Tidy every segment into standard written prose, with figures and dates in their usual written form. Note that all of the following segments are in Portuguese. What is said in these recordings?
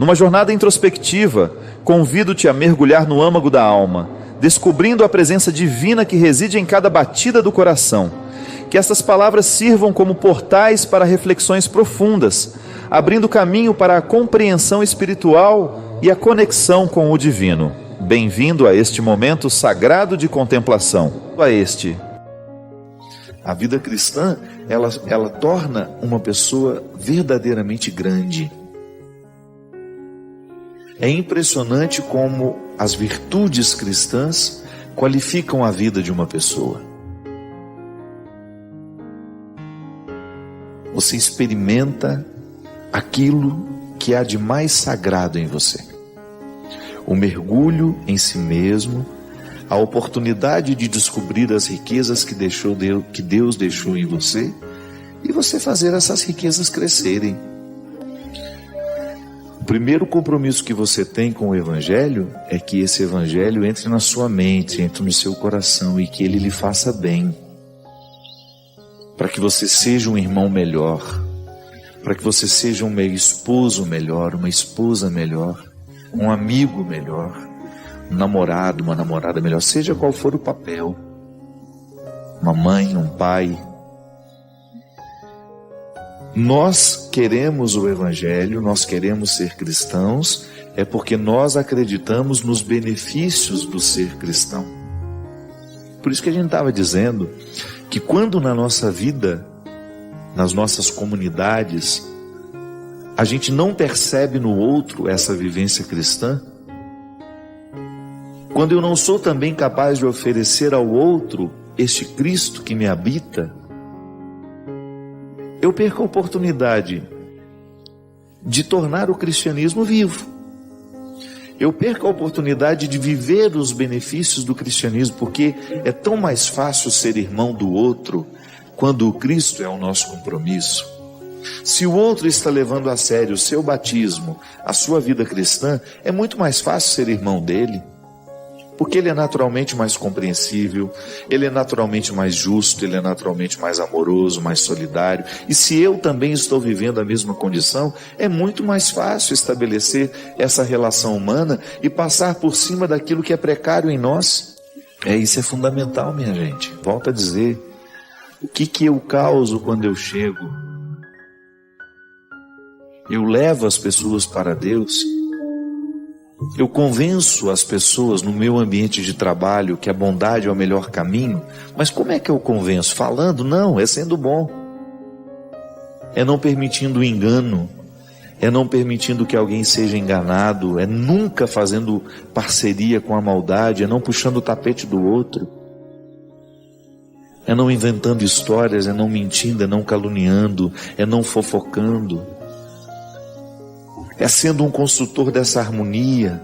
Numa jornada introspectiva, convido-te a mergulhar no âmago da alma, descobrindo a presença divina que reside em cada batida do coração. Que estas palavras sirvam como portais para reflexões profundas, abrindo caminho para a compreensão espiritual e a conexão com o divino. Bem-vindo a este momento sagrado de contemplação. A vida cristã, ela torna uma pessoa verdadeiramente grande. É impressionante como as virtudes cristãs qualificam a vida de uma pessoa. Você experimenta aquilo que há de mais sagrado em você. O mergulho em si mesmo, a oportunidade de descobrir as riquezas que Deus deixou em você e você fazer essas riquezas crescerem. O primeiro compromisso que você tem com o Evangelho é que esse Evangelho entre na sua mente, entre no seu coração e que ele lhe faça bem. Para que você seja um irmão melhor, para que você seja um esposo melhor, uma esposa melhor, um amigo melhor, um namorado, uma namorada melhor, seja qual for o papel, uma mãe, um pai. Nós queremos o Evangelho, nós queremos ser cristãos, é porque nós acreditamos nos benefícios do ser cristão. Por isso que a gente estava dizendo que quando na nossa vida, nas nossas comunidades, a gente não percebe no outro essa vivência cristã, quando eu não sou também capaz de oferecer ao outro este Cristo que me habita, eu perco a oportunidade de tornar o cristianismo vivo. Eu perco a oportunidade de viver os benefícios do cristianismo, porque é tão mais fácil ser irmão do outro quando o Cristo é o nosso compromisso. Se o outro está levando a sério o seu batismo, a sua vida cristã, é muito mais fácil ser irmão dele, porque ele é naturalmente mais compreensível, ele é naturalmente mais justo, ele é naturalmente mais amoroso, mais solidário. E se eu também estou vivendo a mesma condição, é muito mais fácil estabelecer essa relação humana e passar por cima daquilo que é precário em nós. Isso é fundamental, minha gente. Volto a dizer, o que eu causo quando eu chego? Eu levo as pessoas para Deus. Eu convenço as pessoas no meu ambiente de trabalho que a bondade é o melhor caminho. Mas como é que eu convenço? Falando? Não, é sendo bom. É não permitindo o engano. É não permitindo que alguém seja enganado. É nunca fazendo parceria com a maldade. É não puxando o tapete do outro. É não inventando histórias. É não mentindo. É não caluniando. É não fofocando. É sendo um construtor dessa harmonia,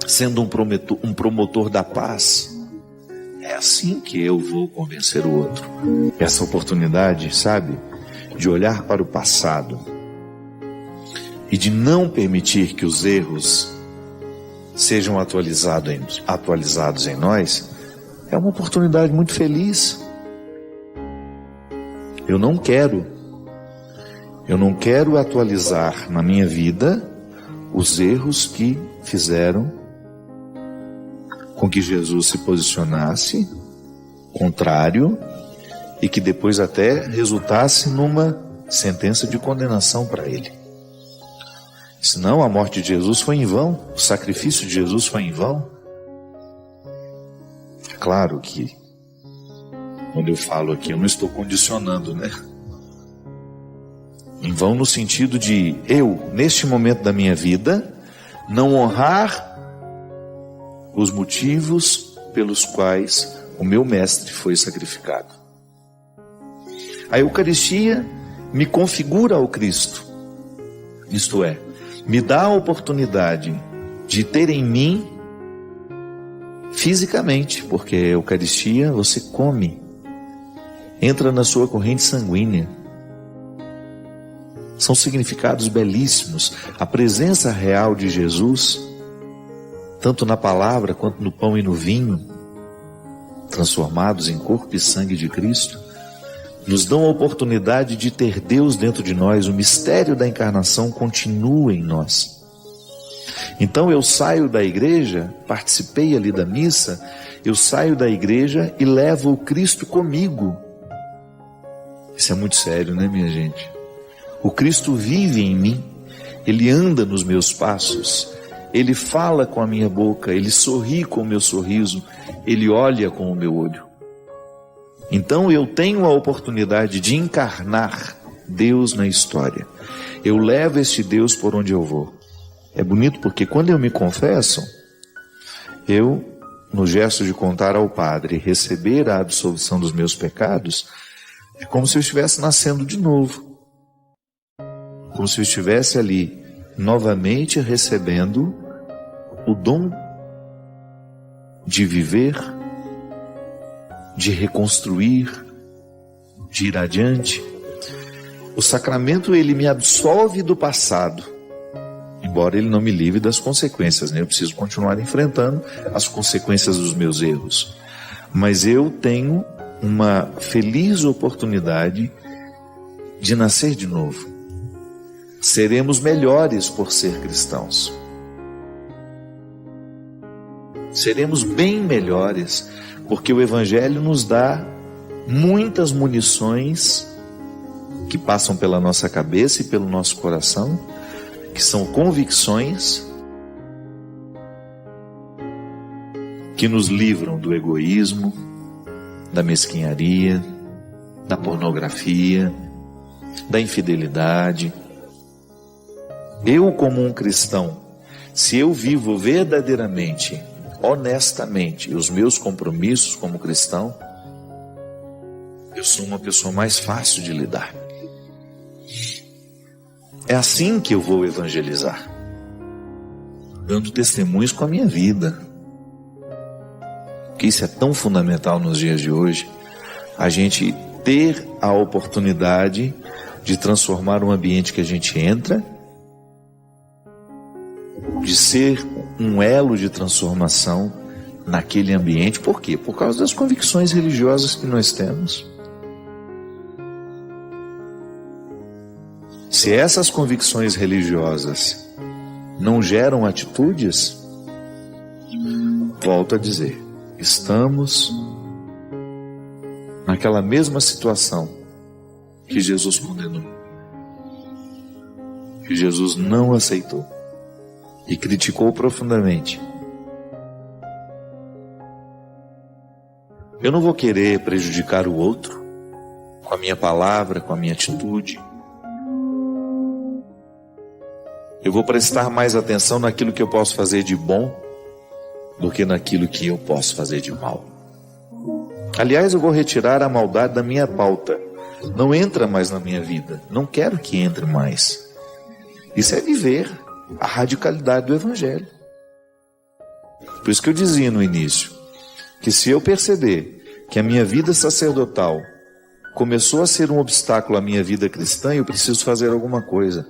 sendo um promotor da paz. É assim que eu vou convencer o outro. Essa oportunidade, sabe, de olhar para o passado e de não permitir que os erros sejam atualizados em nós, é uma oportunidade muito feliz. Eu não quero atualizar na minha vida os erros que fizeram com que Jesus se posicionasse contrário e que depois até resultasse numa sentença de condenação para ele. Senão a morte de Jesus foi em vão, o sacrifício de Jesus foi em vão. É claro que quando eu falo aqui eu não estou condicionando, né? Em vão no sentido de eu, neste momento da minha vida, não honrar os motivos pelos quais o meu mestre foi sacrificado. A Eucaristia me configura ao Cristo, isto é, me dá a oportunidade de ter em mim fisicamente, porque a Eucaristia você come, entra na sua corrente sanguínea. São significados belíssimos. A presença real de Jesus, tanto na palavra quanto no pão e no vinho, transformados em corpo e sangue de Cristo, nos dão a oportunidade de ter Deus dentro de nós. O mistério da encarnação continua em nós. Então eu saio da igreja, participei ali da missa, eu saio da igreja e levo o Cristo comigo. Isso é muito sério, né, minha gente? O Cristo vive em mim, Ele anda nos meus passos, Ele fala com a minha boca, Ele sorri com o meu sorriso, Ele olha com o meu olho. Então eu tenho a oportunidade de encarnar Deus na história. Eu levo este Deus por onde eu vou. É bonito porque quando eu me confesso, eu, no gesto de contar ao Padre, receber a absolvição dos meus pecados, é como se eu estivesse nascendo de novo. Como se eu estivesse ali, novamente recebendo o dom de viver, de reconstruir, de ir adiante. O sacramento, ele me absolve do passado, embora ele não me livre das consequências, né? Eu preciso continuar enfrentando as consequências dos meus erros. Mas eu tenho uma feliz oportunidade de nascer de novo. Seremos melhores por ser cristãos. Seremos bem melhores, porque o Evangelho nos dá muitas munições que passam pela nossa cabeça e pelo nosso coração, que são convicções que nos livram do egoísmo, da mesquinharia, da pornografia, da infidelidade. Eu, como um cristão, se eu vivo verdadeiramente, honestamente, os meus compromissos como cristão, eu sou uma pessoa mais fácil de lidar. É assim que eu vou evangelizar, dando testemunhos com a minha vida. Que isso é tão fundamental nos dias de hoje, a gente ter a oportunidade de transformar um ambiente que a gente entra, de ser um elo de transformação naquele ambiente. Por quê? Por causa das convicções religiosas que nós temos. Se essas convicções religiosas não geram atitudes, volto a dizer, estamos naquela mesma situação que Jesus condenou, que Jesus não aceitou e criticou profundamente. Eu não vou querer prejudicar o outro com a minha palavra, com a minha atitude. Eu vou prestar mais atenção naquilo que eu posso fazer de bom do que naquilo que eu posso fazer de mal. Aliás, eu vou retirar a maldade da minha pauta. Não entra mais na minha vida. Não quero que entre mais. Isso é viver a radicalidade do Evangelho. Por isso que eu dizia no início, que se eu perceber que a minha vida sacerdotal começou a ser um obstáculo à minha vida cristã, eu preciso fazer alguma coisa.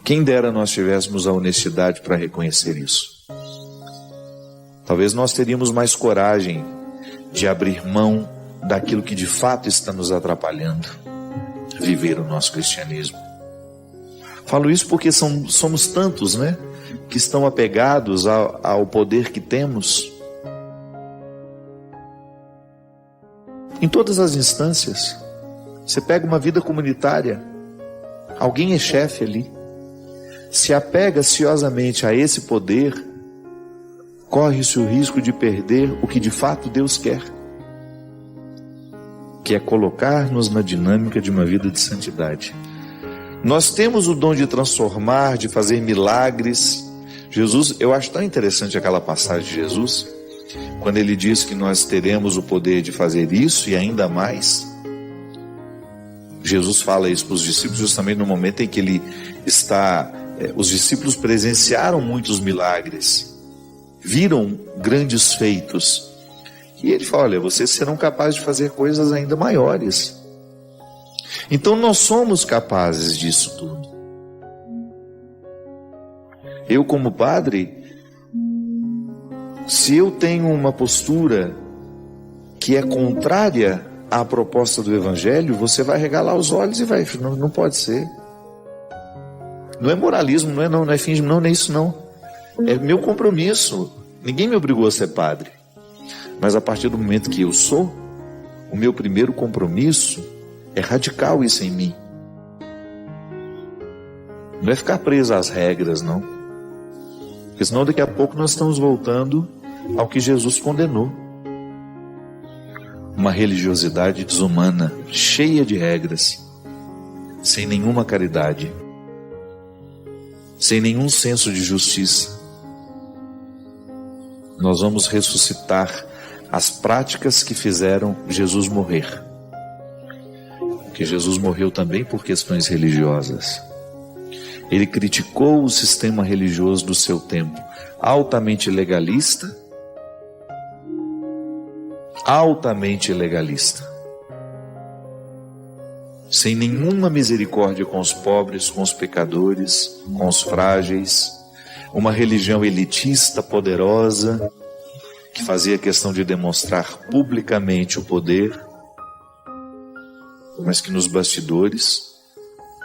Quem dera nós tivéssemos a honestidade para reconhecer isso. Talvez nós teríamos mais coragem de abrir mão daquilo que de fato está nos atrapalhando viver o nosso cristianismo. Falo isso porque somos tantos, né, que estão apegados ao poder que temos em todas as instâncias. Você pega uma vida comunitária, alguém é chefe ali, se apega ansiosamente a esse poder, corre-se o risco de perder o que de fato Deus quer, que é colocar-nos na dinâmica de uma vida de santidade. Nós temos o dom de transformar, de fazer milagres. Jesus, eu acho tão interessante aquela passagem de Jesus, quando ele diz que nós teremos o poder de fazer isso e ainda mais. Jesus fala isso para os discípulos justamente no momento em que ele está... Os discípulos presenciaram muitos milagres, viram grandes feitos. E ele fala, olha, vocês serão capazes de fazer coisas ainda maiores. Então nós somos capazes disso tudo. Eu, como padre, se eu tenho uma postura que é contrária à proposta do Evangelho, você vai regalar os olhos e vai, não pode ser. Não é moralismo, não é fingismo, não é isso não. É meu compromisso. Ninguém me obrigou a ser padre. Mas a partir do momento que eu sou, o meu primeiro compromisso é radical isso em mim. Não é ficar preso às regras, não. Porque senão daqui a pouco nós estamos voltando ao que Jesus condenou. Uma religiosidade desumana, cheia de regras, sem nenhuma caridade, sem nenhum senso de justiça. Nós vamos ressuscitar as práticas que fizeram Jesus morrer. Porque Jesus morreu também por questões religiosas. Ele criticou o sistema religioso do seu tempo, altamente legalista, sem nenhuma misericórdia com os pobres, com os pecadores, com os frágeis, uma religião elitista, poderosa, que fazia questão de demonstrar publicamente o poder, mas que nos bastidores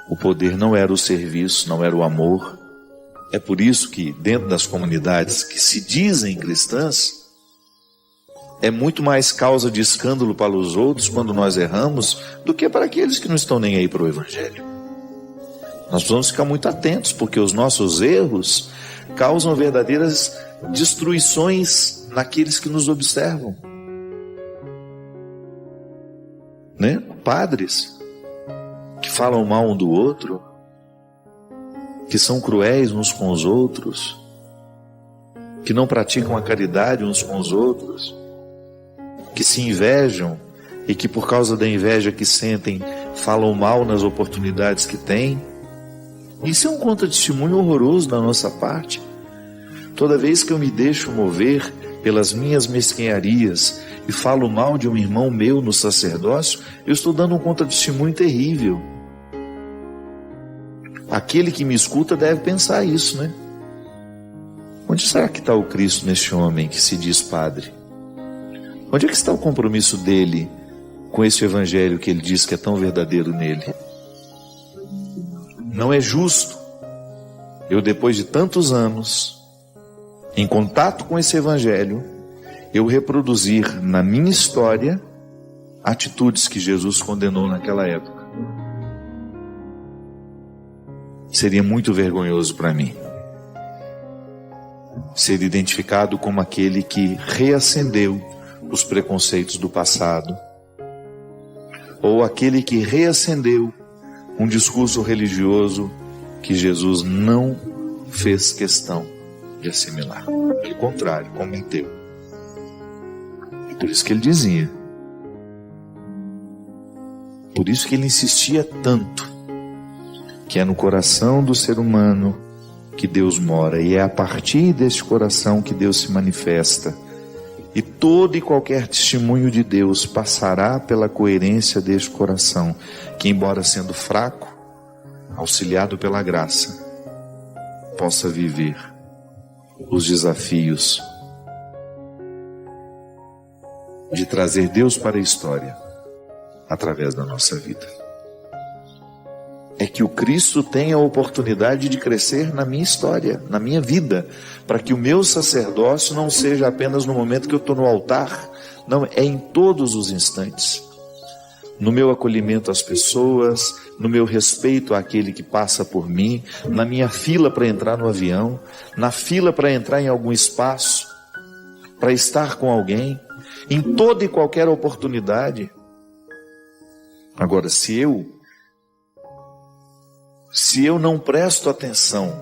o poder não era o serviço, não era o amor. É por isso que dentro das comunidades que se dizem cristãs, é muito mais causa de escândalo para os outros quando nós erramos do que para aqueles que não estão nem aí para o Evangelho. Nós precisamos ficar muito atentos, porque os nossos erros causam verdadeiras destruições naqueles que nos observam. Né? Padres que falam mal um do outro, que são cruéis uns com os outros, que não praticam a caridade uns com os outros, que se invejam e que por causa da inveja que sentem, falam mal nas oportunidades que têm. Isso é um contra-testemunho horroroso da nossa parte. Toda vez que eu me deixo mover pelas minhas mesquinharias e falo mal de um irmão meu no sacerdócio, eu estou dando um contra-testemunho terrível. Aquele que me escuta deve pensar isso, né? Onde será que está o Cristo neste homem que se diz padre? Onde é que está o compromisso dele com esse evangelho que ele diz que é tão verdadeiro nele? Não é justo eu, depois de tantos anos, em contato com esse evangelho, eu reproduzir na minha história atitudes que Jesus condenou naquela época. Seria muito vergonhoso para mim ser identificado como aquele que reacendeu os preconceitos do passado, ou aquele que reacendeu um discurso religioso que Jesus não fez questão de assimilar. Pelo contrário, combateu. E por isso que ele dizia, por isso que ele insistia tanto, que é no coração do ser humano que Deus mora, e é a partir deste coração que Deus se manifesta. E todo e qualquer testemunho de Deus passará pela coerência deste coração, que, embora sendo fraco, auxiliado pela graça, possa viver os desafios de trazer Deus para a história através da nossa vida. É que o Cristo tenha a oportunidade de crescer na minha história, na minha vida, para que o meu sacerdócio não seja apenas no momento que eu estou no altar, não, é em todos os instantes. No meu acolhimento às pessoas, no meu respeito àquele que passa por mim, na minha fila para entrar no avião, na fila para entrar em algum espaço, para estar com alguém, em toda e qualquer oportunidade. Agora, se eu não presto atenção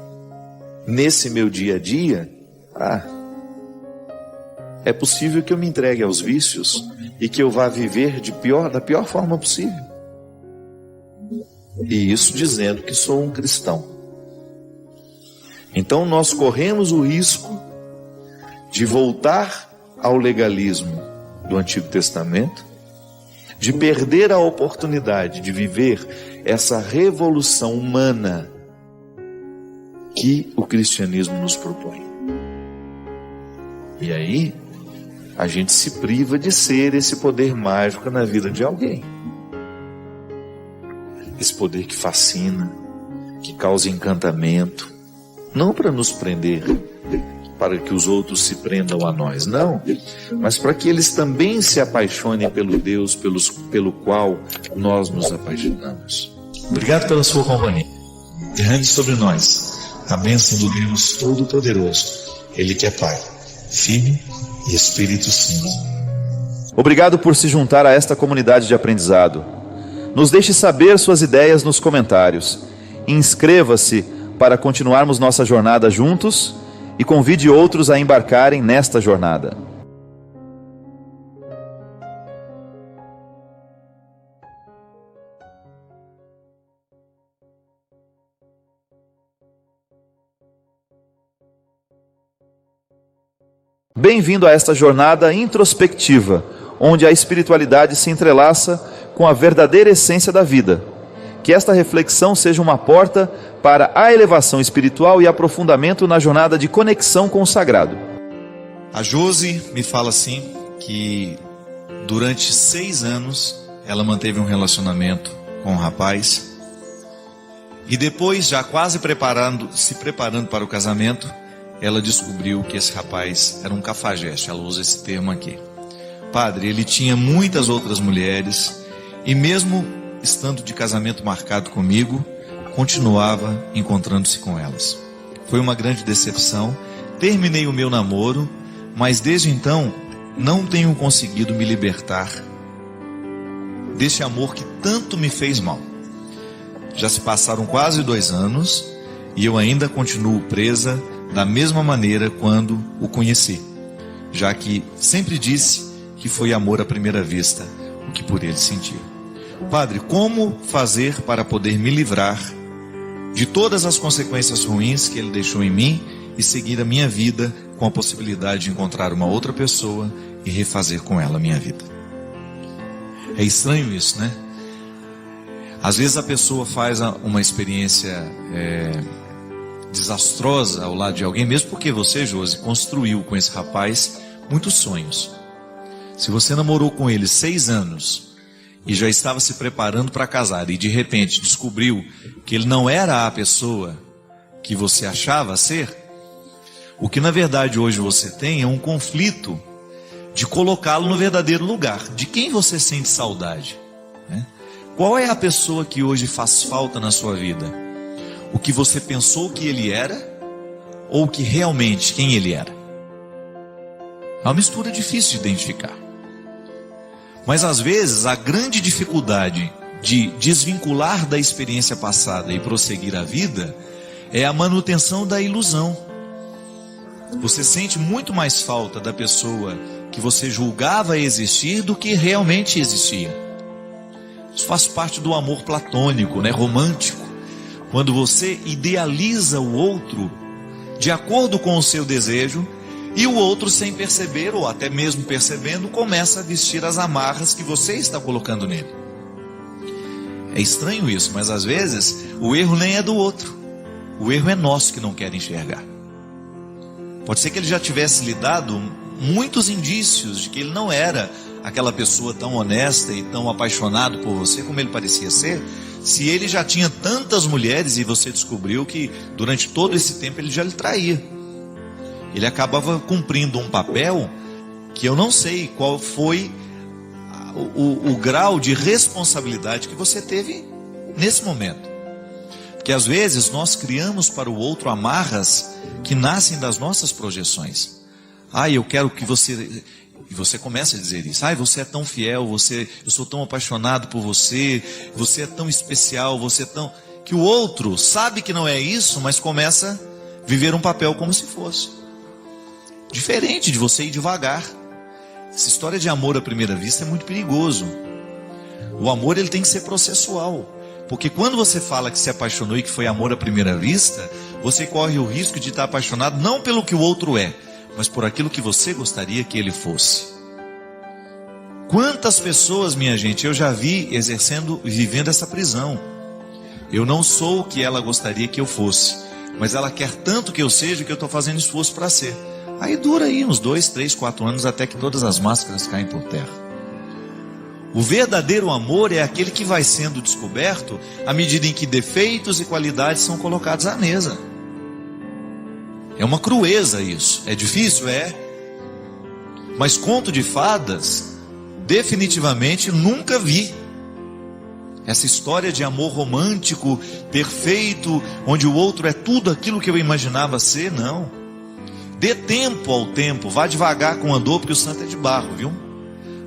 nesse meu dia a dia, é possível que eu me entregue aos vícios e que eu vá viver da pior forma possível. E isso dizendo que sou um cristão. Então nós corremos o risco de voltar ao legalismo do Antigo Testamento, de perder a oportunidade de viver essa revolução humana que o cristianismo nos propõe. E aí, a gente se priva de ser esse poder mágico na vida de alguém. Esse poder que fascina, que causa encantamento, não para nos prender, para que os outros se prendam a nós, não, mas para que eles também se apaixonem pelo Deus pelo qual nós nos apaixonamos. Obrigado pela sua companhia. Derrame sobre nós a bênção do Deus Todo-Poderoso, Ele que é Pai, Filho e Espírito Santo. Obrigado por se juntar a esta comunidade de aprendizado. Nos deixe saber suas ideias nos comentários. Inscreva-se para continuarmos nossa jornada juntos e convide outros a embarcarem nesta jornada. Bem-vindo a esta jornada introspectiva, onde a espiritualidade se entrelaça com a verdadeira essência da vida. Que esta reflexão seja uma porta para a elevação espiritual e aprofundamento na jornada de conexão com o sagrado. A Josi me fala assim, que durante 6 anos ela manteve um relacionamento com um rapaz, e depois, já quase se preparando para o casamento, ela descobriu que esse rapaz era um cafajeste. Ela usa esse termo aqui. Padre, ele tinha muitas outras mulheres, e mesmo estando de casamento marcado comigo, continuava encontrando-se com elas. Foi uma grande decepção. Terminei o meu namoro, mas desde então não tenho conseguido me libertar desse amor que tanto me fez mal. Já se passaram quase 2 anos e eu ainda continuo presa da mesma maneira quando o conheci, já que sempre disse que foi amor à primeira vista o que por ele sentia. Padre, como fazer para poder me livrar de todas as consequências ruins que ele deixou em mim e seguir a minha vida com a possibilidade de encontrar uma outra pessoa e refazer com ela a minha vida? É estranho isso, né? Às vezes a pessoa faz uma experiência desastrosa ao lado de alguém, mesmo porque você, Josi, construiu com esse rapaz muitos sonhos. Se você namorou com ele 6 anos e já estava se preparando para casar e de repente descobriu que ele não era a pessoa que você achava ser, o que na verdade hoje você tem é um conflito de colocá-lo no verdadeiro lugar. De quem você sente saudade, né? Qual é a pessoa que hoje faz falta na sua vida? O que você pensou que ele era, ou que realmente quem ele era? É uma mistura difícil de identificar. Mas às vezes a grande dificuldade de desvincular da experiência passada e prosseguir a vida é a manutenção da ilusão. Você sente muito mais falta da pessoa que você julgava existir do que realmente existia. Isso faz parte do amor platônico, né, romântico. Quando você idealiza o outro de acordo com o seu desejo, e o outro, sem perceber, ou até mesmo percebendo, começa a vestir as amarras que você está colocando nele. É estranho isso, mas às vezes o erro nem é do outro. O erro é nosso que não quer enxergar. Pode ser que ele já tivesse lhe dado muitos indícios de que ele não era aquela pessoa tão honesta e tão apaixonado por você como ele parecia ser, se ele já tinha tantas mulheres e você descobriu que durante todo esse tempo ele já lhe traía. Ele acabava cumprindo um papel que eu não sei qual foi o grau de responsabilidade que você teve nesse momento. Porque às vezes nós criamos para o outro amarras que nascem das nossas projeções. Eu quero que você... E você começa a dizer isso. Você é tão fiel, eu sou tão apaixonado por você, você é tão especial, você é tão... Que o outro sabe que não é isso, mas começa a viver um papel como se fosse. Diferente de você ir devagar. Essa história de amor à primeira vista é muito perigoso. O amor, ele tem que ser processual. Porque quando você fala que se apaixonou e que foi amor à primeira vista, você corre o risco de estar apaixonado não pelo que o outro é, mas por aquilo que você gostaria que ele fosse. Quantas pessoas, minha gente, eu já vi vivendo essa prisão. Eu não sou o que ela gostaria que eu fosse, mas ela quer tanto que eu seja que eu estou fazendo esforço para ser. Aí dura uns 2, 3, 4 anos até que todas as máscaras caem por terra. O verdadeiro amor é aquele que vai sendo descoberto à medida em que defeitos e qualidades são colocados à mesa. É uma crueza isso. É difícil? É. Mas conto de fadas, definitivamente nunca vi. Essa história de amor romântico, perfeito, onde o outro é tudo aquilo que eu imaginava ser, não. Dê tempo ao tempo, vá devagar com o andor, porque o santo é de barro, viu?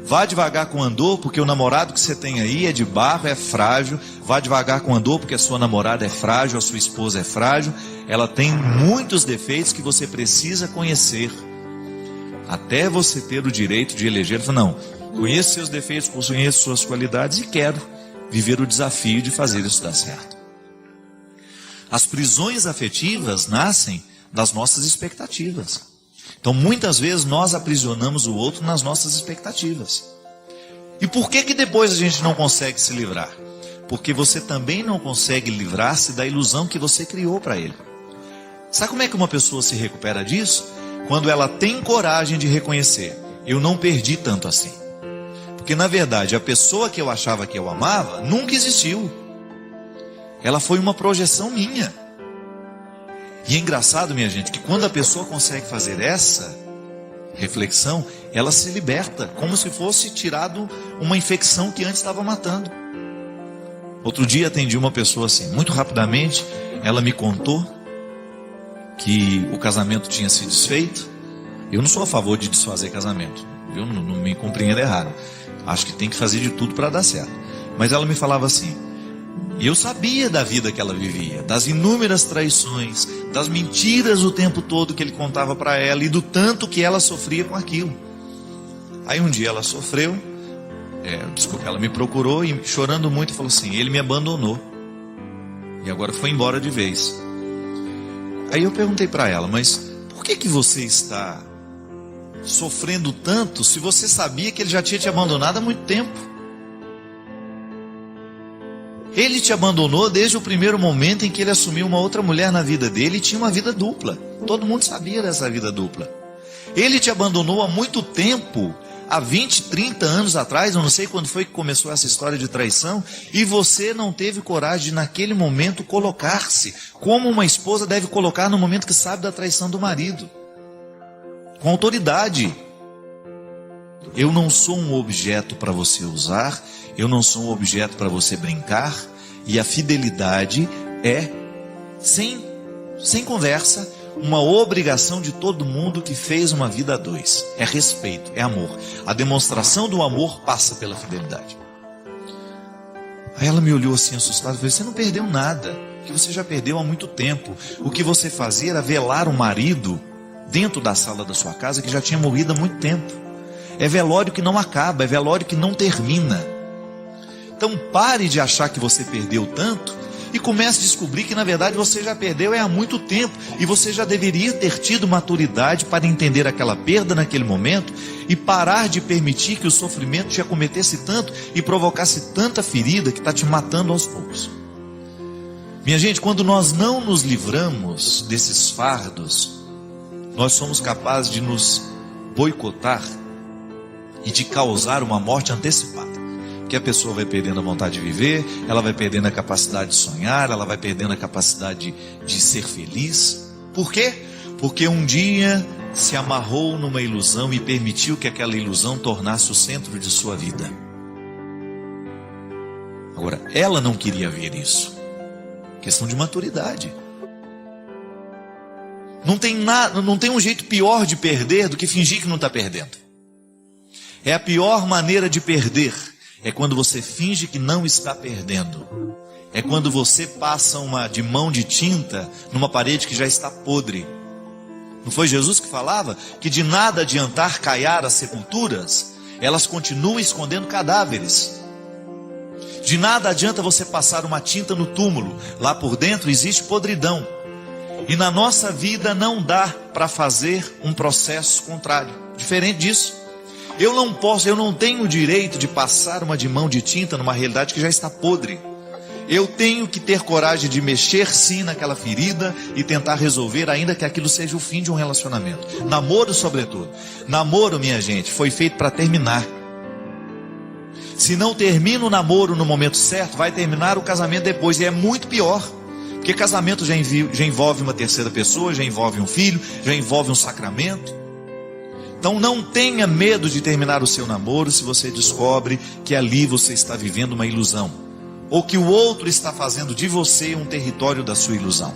Vá devagar com o andor, porque o namorado que você tem aí é de barro, é frágil. Vá devagar com o andor, porque a sua namorada é frágil, a sua esposa é frágil. Ela tem muitos defeitos que você precisa conhecer, até você ter o direito de eleger. Não, conheço seus defeitos, conheço suas qualidades e quero viver o desafio de fazer isso dar certo. As prisões afetivas nascem das nossas expectativas. Então muitas vezes nós aprisionamos o outro nas nossas expectativas. E por que depois a gente não consegue se livrar? Porque você também não consegue livrar-se da ilusão que você criou para ele. Sabe como é que uma pessoa se recupera disso? Quando ela tem coragem de reconhecer: eu não perdi tanto assim. Porque na verdade a pessoa que eu achava que eu amava nunca existiu. Ela foi uma projeção minha. E é engraçado, minha gente, que quando a pessoa consegue fazer essa reflexão, ela se liberta, como se fosse tirado uma infecção que antes estava matando. Outro dia atendi uma pessoa assim, muito rapidamente, ela me contou que o casamento tinha se desfeito. Eu não sou a favor de desfazer casamento, viu? Não me compreenda errado. Acho que tem que fazer de tudo para dar certo. Mas ela me falava assim: eu sabia da vida que ela vivia, das inúmeras traições, das mentiras o tempo todo que ele contava para ela e do tanto que ela sofria com aquilo. Aí um dia ela sofreu, ela me procurou e chorando muito falou assim: ele me abandonou e agora foi embora de vez. Aí eu perguntei para ela: mas por que você está sofrendo tanto se você sabia que ele já tinha te abandonado há muito tempo? Ele te abandonou desde o primeiro momento em que ele assumiu uma outra mulher na vida dele e tinha uma vida dupla. Todo mundo sabia dessa vida dupla. Ele te abandonou há muito tempo, há 20, 30 anos atrás, eu não sei quando foi que começou essa história de traição, e você não teve coragem de naquele momento colocar-se, como uma esposa deve colocar no momento que sabe da traição do marido, com autoridade. Eu não sou um objeto para você usar, eu não sou um objeto para você brincar, e a fidelidade é, sem conversa, uma obrigação de todo mundo que fez uma vida a dois. É respeito, é amor. A demonstração do amor passa pela fidelidade. Aí ela me olhou assim assustada e falou: você não perdeu nada, que você já perdeu há muito tempo. O que você fazia era velar o marido dentro da sala da sua casa que já tinha morrido há muito tempo. É velório que não acaba, é velório que não termina. Então pare de achar que você perdeu tanto e comece a descobrir que na verdade você já perdeu há muito tempo. E você já deveria ter tido maturidade para entender aquela perda naquele momento e parar de permitir que o sofrimento te acometesse tanto e provocasse tanta ferida que está te matando aos poucos. Minha gente, quando nós não nos livramos desses fardos, nós somos capazes de nos boicotar e de causar uma morte antecipada. Que a pessoa vai perdendo a vontade de viver, ela vai perdendo a capacidade de sonhar, ela vai perdendo a capacidade de ser feliz. Por quê? Porque um dia se amarrou numa ilusão e permitiu que aquela ilusão tornasse o centro de sua vida. Agora, ela não queria ver isso. Questão de maturidade. Não tem um jeito pior de perder do que fingir que não está perdendo. É a pior maneira de perder. É quando você finge que não está perdendo. É quando você passa de mão de tinta numa parede que já está podre. Não foi Jesus que falava que de nada adiantar caiar as sepulturas? Elas continuam escondendo cadáveres. De nada adianta você passar uma tinta no túmulo. Lá por dentro existe podridão. E na nossa vida não dá para fazer um processo contrário. Diferente disso. Eu não tenho o direito de passar uma de mão de tinta numa realidade que já está podre. Eu tenho que ter coragem de mexer sim naquela ferida e tentar resolver, ainda que aquilo seja o fim de um relacionamento. Namoro sobretudo. Namoro, minha gente, foi feito para terminar. Se não termina o namoro no momento certo, vai terminar o casamento depois. E é muito pior. Porque casamento já envolve uma terceira pessoa, já envolve um filho, já envolve um sacramento. Então não tenha medo de terminar o seu namoro se você descobre que ali você está vivendo uma ilusão. Ou que o outro está fazendo de você um território da sua ilusão.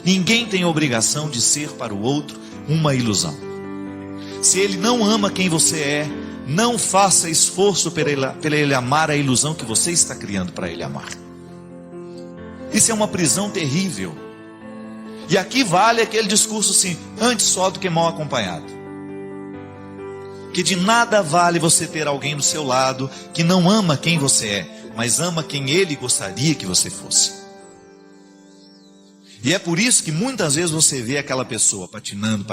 Ninguém tem obrigação de ser para o outro uma ilusão. Se ele não ama quem você é, não faça esforço para ele amar a ilusão que você está criando para ele amar. Isso é uma prisão terrível. E aqui vale aquele discurso assim, antes só do que mal acompanhado. Que de nada vale você ter alguém do seu lado que não ama quem você é, mas ama quem ele gostaria que você fosse. E é por isso que muitas vezes você vê aquela pessoa patinando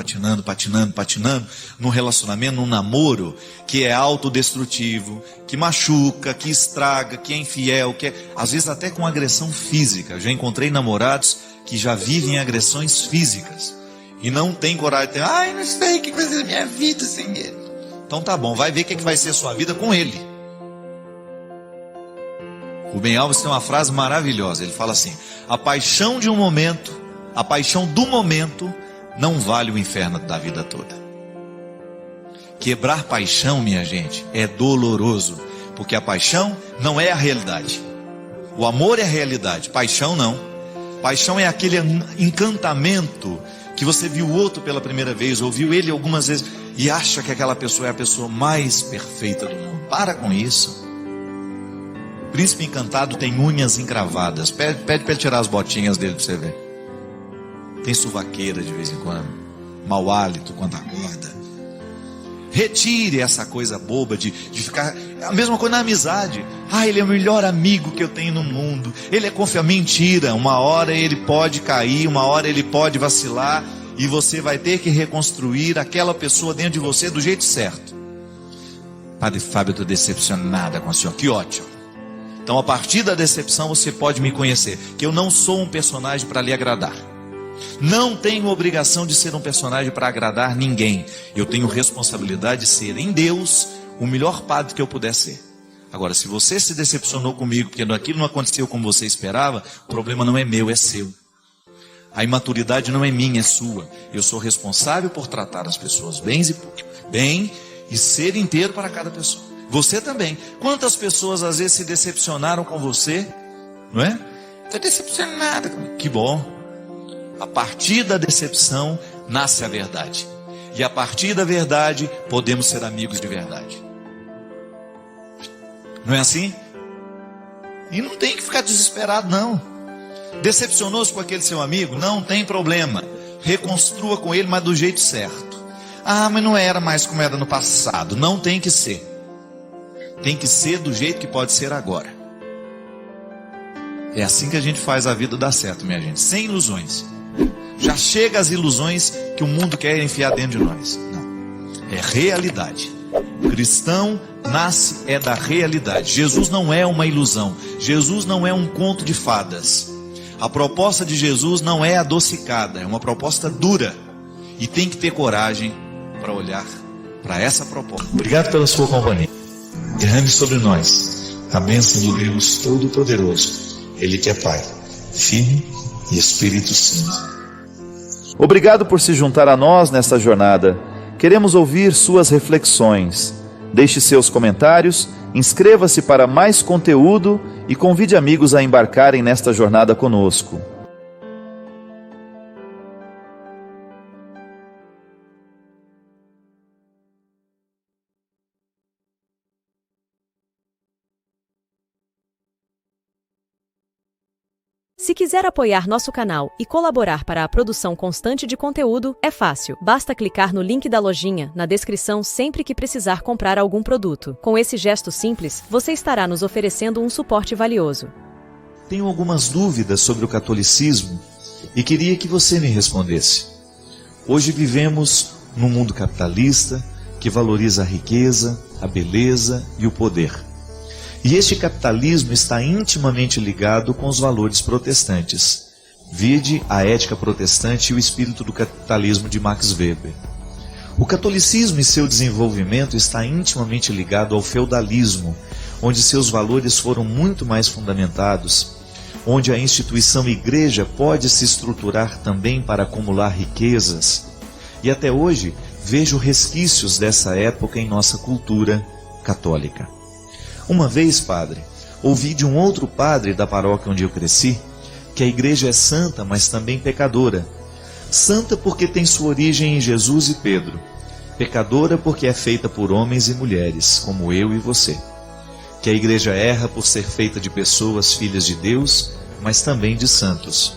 num relacionamento, num namoro, que é autodestrutivo, que machuca, que estraga, que é infiel, que é, às vezes até com agressão física. Já encontrei namorados que já vivem agressões físicas e não tem coragem de ter, não sei o que vai ser a minha vida sem ele. Então tá bom, vai ver o que vai ser a sua vida com ele. Rubem Alves tem uma frase maravilhosa, ele fala assim: a paixão de um momento, a paixão do momento não vale o inferno da vida toda. Quebrar paixão, minha gente, é doloroso, porque a paixão não é a realidade. O amor é a realidade, paixão não. Paixão é aquele encantamento que você viu o outro pela primeira vez, ouviu ele algumas vezes e acha que aquela pessoa é a pessoa mais perfeita do mundo. Para com isso. Príncipe encantado tem unhas encravadas. Pede para ele tirar as botinhas dele para você ver. Tem suvaqueira de vez em quando. Mau hálito quando acorda. Retire essa coisa boba de ficar... A mesma coisa na amizade. Ele é o melhor amigo que eu tenho no mundo. Ele é confiável. Mentira. Uma hora ele pode cair, uma hora ele pode vacilar. E você vai ter que reconstruir aquela pessoa dentro de você do jeito certo. Padre Fábio, eu estou decepcionada com o senhor. Que ótimo. Então, a partir da decepção, você pode me conhecer. Que eu não sou um personagem para lhe agradar. Não tenho obrigação de ser um personagem para agradar ninguém. Eu tenho responsabilidade de ser, em Deus, o melhor padre que eu puder ser. Agora, se você se decepcionou comigo, porque aquilo não aconteceu como você esperava, o problema não é meu, é seu. A imaturidade não é minha, é sua. Eu sou responsável por tratar as pessoas bem e ser inteiro para cada pessoa. Você também. Quantas pessoas às vezes se decepcionaram com você? Não é? Estou decepcionada. Que bom. A partir da decepção nasce a verdade. E a partir da verdade podemos ser amigos de verdade. Não é assim? E não tem que ficar desesperado não. Decepcionou-se com aquele seu amigo? Não tem problema. Reconstrua com ele, mas do jeito certo. Mas não era mais como era no passado. Não tem que ser. Tem que ser do jeito que pode ser agora. É assim que a gente faz a vida dar certo, minha gente. Sem ilusões. Já chega as ilusões que o mundo quer enfiar dentro de nós. Não. É realidade. O cristão nasce da realidade. Jesus não é uma ilusão. Jesus não é um conto de fadas. A proposta de Jesus não é adocicada. É uma proposta dura. E tem que ter coragem para olhar para essa proposta. Obrigado pela sua companhia. Derrame sobre nós a bênção do Deus Todo-Poderoso, Ele que é Pai, Filho e Espírito Santo. Obrigado por se juntar a nós nesta jornada. Queremos ouvir suas reflexões. Deixe seus comentários, inscreva-se para mais conteúdo e convide amigos a embarcarem nesta jornada conosco. Se quiser apoiar nosso canal e colaborar para a produção constante de conteúdo, é fácil. Basta clicar no link da lojinha, na descrição sempre que precisar comprar algum produto. Com esse gesto simples, você estará nos oferecendo um suporte valioso. Tenho algumas dúvidas sobre o catolicismo e queria que você me respondesse. Hoje vivemos num mundo capitalista que valoriza a riqueza, a beleza e o poder. E este capitalismo está intimamente ligado com os valores protestantes. Vide a ética protestante e o espírito do capitalismo de Max Weber. O catolicismo e seu desenvolvimento está intimamente ligado ao feudalismo, onde seus valores foram muito mais fundamentados, onde a instituição igreja pode se estruturar também para acumular riquezas. E até hoje vejo resquícios dessa época em nossa cultura católica. Uma vez, padre, ouvi de um outro padre da paróquia onde eu cresci, que a igreja é santa, mas também pecadora. Santa porque tem sua origem em Jesus e Pedro. Pecadora porque é feita por homens e mulheres, como eu e você. Que a igreja erra por ser feita de pessoas filhas de Deus, mas também de santos.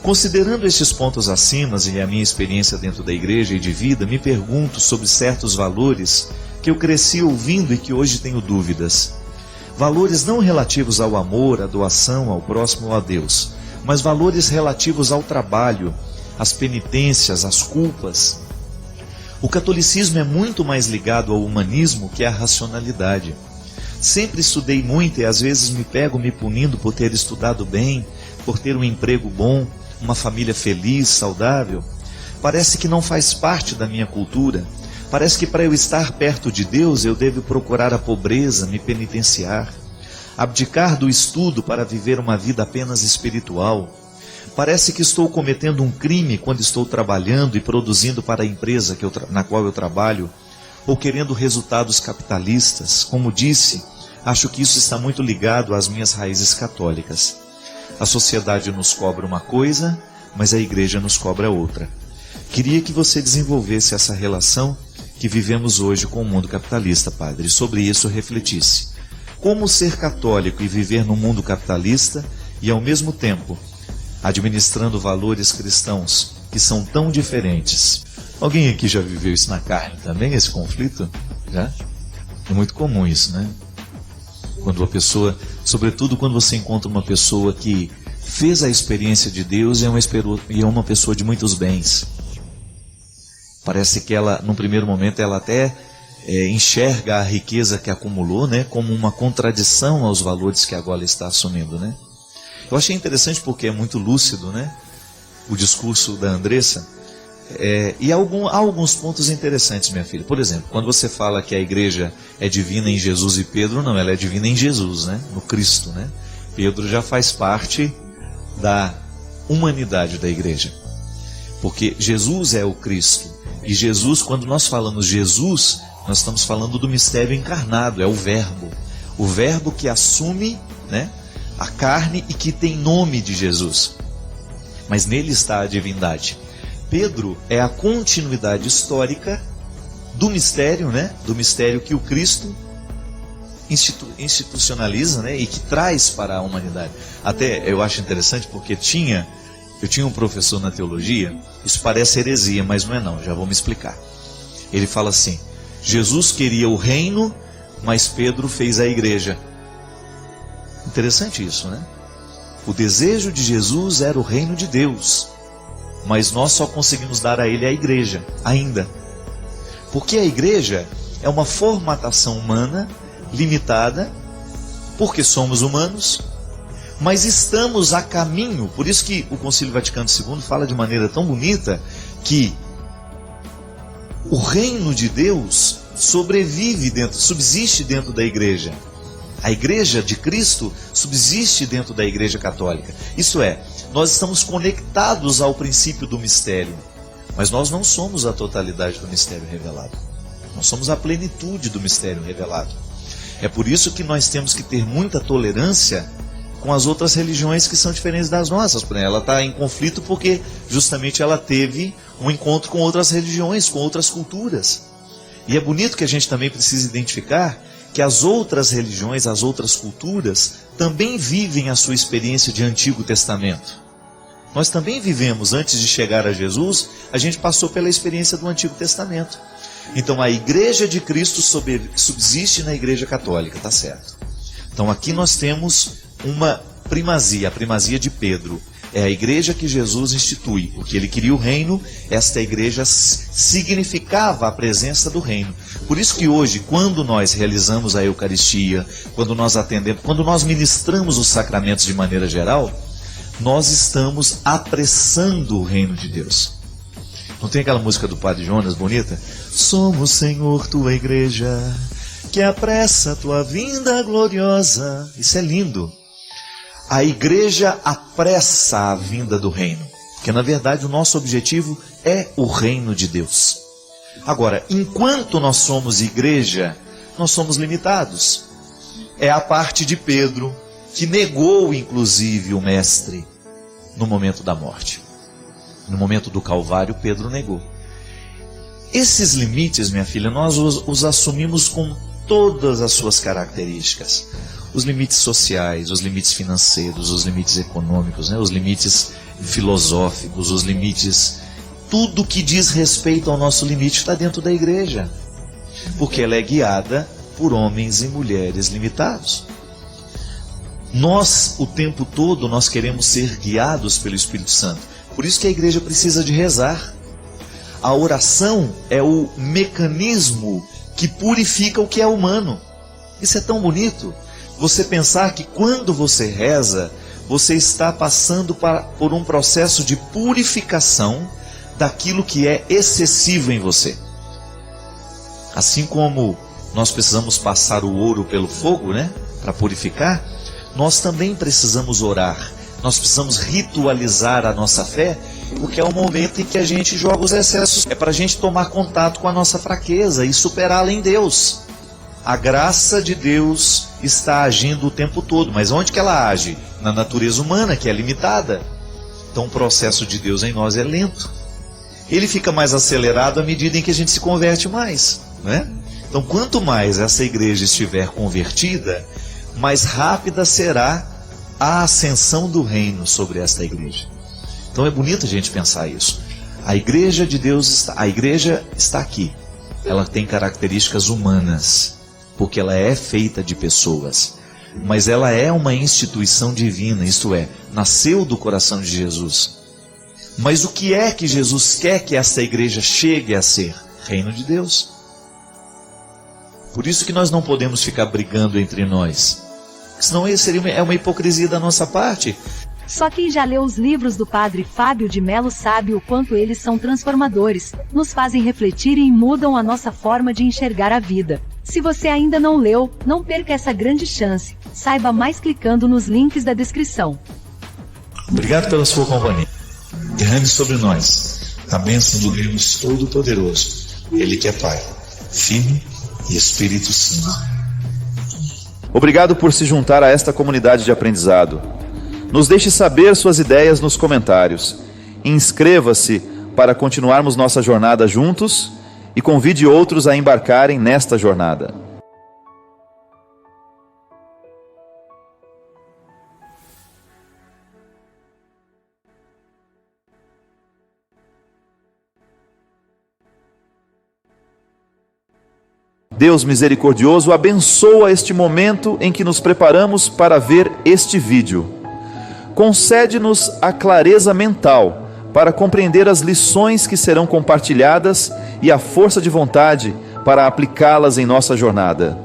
Considerando estes pontos acima e a minha experiência dentro da igreja e de vida, me pergunto sobre certos valores que eu cresci ouvindo e que hoje tenho dúvidas. Valores não relativos ao amor, à doação, ao próximo ou a Deus, mas valores relativos ao trabalho, às penitências, às culpas. O catolicismo é muito mais ligado ao humanismo que à racionalidade. Sempre estudei muito e às vezes me pego me punindo por ter estudado bem, por ter um emprego bom, uma família feliz, saudável. Parece que não faz parte da minha cultura. Parece que para eu estar perto de Deus eu devo procurar a pobreza, me penitenciar, abdicar do estudo para viver uma vida apenas espiritual. Parece que estou cometendo um crime quando estou trabalhando e produzindo para a empresa na qual eu trabalho, ou querendo resultados capitalistas. Como disse, acho que isso está muito ligado às minhas raízes católicas. A sociedade nos cobra uma coisa, mas a igreja nos cobra outra. Queria que você desenvolvesse essa relação que vivemos hoje com o mundo capitalista, padre, e sobre isso refletisse. Como ser católico e viver no mundo capitalista e, ao mesmo tempo, administrando valores cristãos que são tão diferentes? Alguém aqui já viveu isso na carne também, esse conflito? Já? É muito comum isso, né? Quando a pessoa, sobretudo quando você encontra uma pessoa que fez a experiência de Deus e é uma pessoa de muitos bens. Parece que ela, num primeiro momento, ela até enxerga a riqueza que acumulou, né, como uma contradição aos valores que agora está assumindo, né? Eu achei interessante porque é muito lúcido, né, o discurso da Andressa. E há alguns pontos interessantes, minha filha. Por exemplo, quando você fala que a igreja é divina em Jesus e Pedro, não, ela é divina em Jesus, né? No Cristo, né? Pedro já faz parte da humanidade da igreja, porque Jesus é o Cristo. E Jesus, quando nós falamos Jesus, nós estamos falando do mistério encarnado, é o Verbo que assume, né, a carne e que tem nome de Jesus, mas nele está a divindade. Pedro é a continuidade histórica do mistério, né? Do mistério que o Cristo institucionaliza, né? E que traz para a humanidade. Até eu acho interessante porque eu tinha um professor na teologia, isso parece heresia, mas não é não, já vou me explicar. Ele fala assim: Jesus queria o reino, mas Pedro fez a igreja. Interessante isso, né? O desejo de Jesus era o reino de Deus, mas nós só conseguimos dar a ele a igreja, ainda. Porque a igreja é uma formatação humana, limitada, porque somos humanos, mas estamos a caminho. Por isso que o Concílio Vaticano II fala de maneira tão bonita que o reino de Deus subsiste dentro da igreja. A igreja de Cristo subsiste dentro da igreja católica. Isso é, nós estamos conectados ao princípio do mistério, mas nós não somos a totalidade do mistério revelado. Nós somos a plenitude do mistério revelado. É por isso que nós temos que ter muita tolerância com as outras religiões que são diferentes das nossas. Ela está em conflito porque justamente ela teve um encontro com outras religiões, com outras culturas. E é bonito que a gente também precisa identificar que as outras religiões, as outras culturas, também vivem a sua experiência de Antigo Testamento. Nós também vivemos, antes de chegar a Jesus, a gente passou pela experiência do Antigo Testamento. Então a igreja de Cristo subsiste na igreja católica, tá certo? Então aqui nós temos uma primazia, a primazia de Pedro. É a igreja que Jesus institui, porque ele queria o reino, esta igreja significava a presença do reino. Por isso que hoje, quando nós realizamos a Eucaristia, quando nós atendemos, quando nós ministramos os sacramentos de maneira geral, nós estamos apressando o reino de Deus. Não tem aquela música do Padre Jonas bonita? Somos, Senhor, tua igreja, que apressa a tua vinda gloriosa. Isso é lindo. A igreja apressa a vinda do reino, porque na verdade o nosso objetivo é o reino de Deus. Agora, enquanto nós somos igreja, nós somos limitados. É a parte de Pedro, que negou inclusive o mestre no momento da morte. No momento do Calvário, Pedro negou. Esses limites, minha filha, nós os assumimos com todas as suas características. Os limites sociais, os limites financeiros, os limites econômicos, né? Os limites filosóficos, os limites... Tudo que diz respeito ao nosso limite está dentro da igreja. Porque ela é guiada por homens e mulheres limitados. Nós, o tempo todo, nós queremos ser guiados pelo Espírito Santo. Por isso que a igreja precisa de rezar. A oração é o mecanismo que purifica o que é humano. Isso é tão bonito. Você pensar que quando você reza, você está passando por um processo de purificação daquilo que é excessivo em você. Assim como nós precisamos passar o ouro pelo fogo, né, para purificar, nós também precisamos orar. Nós precisamos ritualizar a nossa fé, porque é o momento em que a gente joga os excessos. É para a gente tomar contato com a nossa fraqueza e superá-la em Deus. A graça de Deus está agindo o tempo todo, mas onde que ela age? Na natureza humana, que é limitada. Então o processo de Deus em nós é lento. Ele fica mais acelerado à medida em que a gente se converte mais, né? Então quanto mais essa igreja estiver convertida, mais rápida será a ascensão do reino sobre esta igreja. Então é bonito a gente pensar isso. A igreja de Deus a igreja está aqui. Ela tem características humanas, porque ela é feita de pessoas. Mas ela é uma instituição divina, isto é, nasceu do coração de Jesus. Mas o que é que Jesus quer que esta igreja chegue a ser? Reino de Deus. Por isso que nós não podemos ficar brigando entre nós. Senão isso seria uma hipocrisia da nossa parte. Só quem já leu os livros do Padre Fábio de Mello sabe o quanto eles são transformadores, nos fazem refletir e mudam a nossa forma de enxergar a vida. Se você ainda não leu, não perca essa grande chance. Saiba mais clicando nos links da descrição. Obrigado pela sua companhia. Derrame sobre nós a bênção do Deus Todo-Poderoso, Ele que é Pai, Filho e Espírito Santo. Obrigado por se juntar a esta comunidade de aprendizado. Nos deixe saber suas ideias nos comentários. Inscreva-se para continuarmos nossa jornada juntos e convide outros a embarcarem nesta jornada. Deus misericordioso abençoa este momento em que nos preparamos para ver este vídeo. Concede-nos a clareza mental para compreender as lições que serão compartilhadas e a força de vontade para aplicá-las em nossa jornada.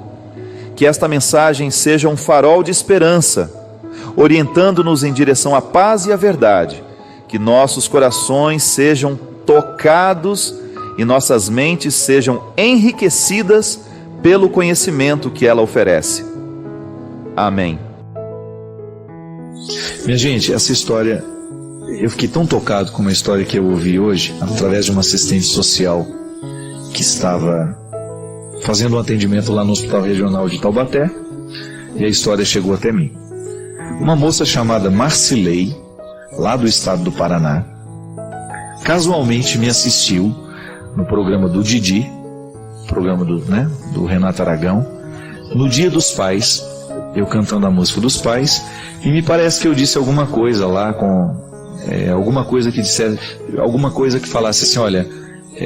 Que esta mensagem seja um farol de esperança, orientando-nos em direção à paz e à verdade. Que nossos corações sejam tocados e nossas mentes sejam enriquecidas pelo conhecimento que ela oferece. Amém. Minha gente, essa história, eu fiquei tão tocado com uma história que eu ouvi hoje, através de uma assistente social que estava fazendo um atendimento lá no Hospital Regional de Taubaté, e a história chegou até mim. Uma moça chamada Marcilei, lá do estado do Paraná, casualmente me assistiu no programa do Didi, programa do Renato Aragão, no Dia dos Pais, eu cantando a música dos pais, e me parece que eu disse alguma coisa lá, alguma coisa que falasse assim, olha,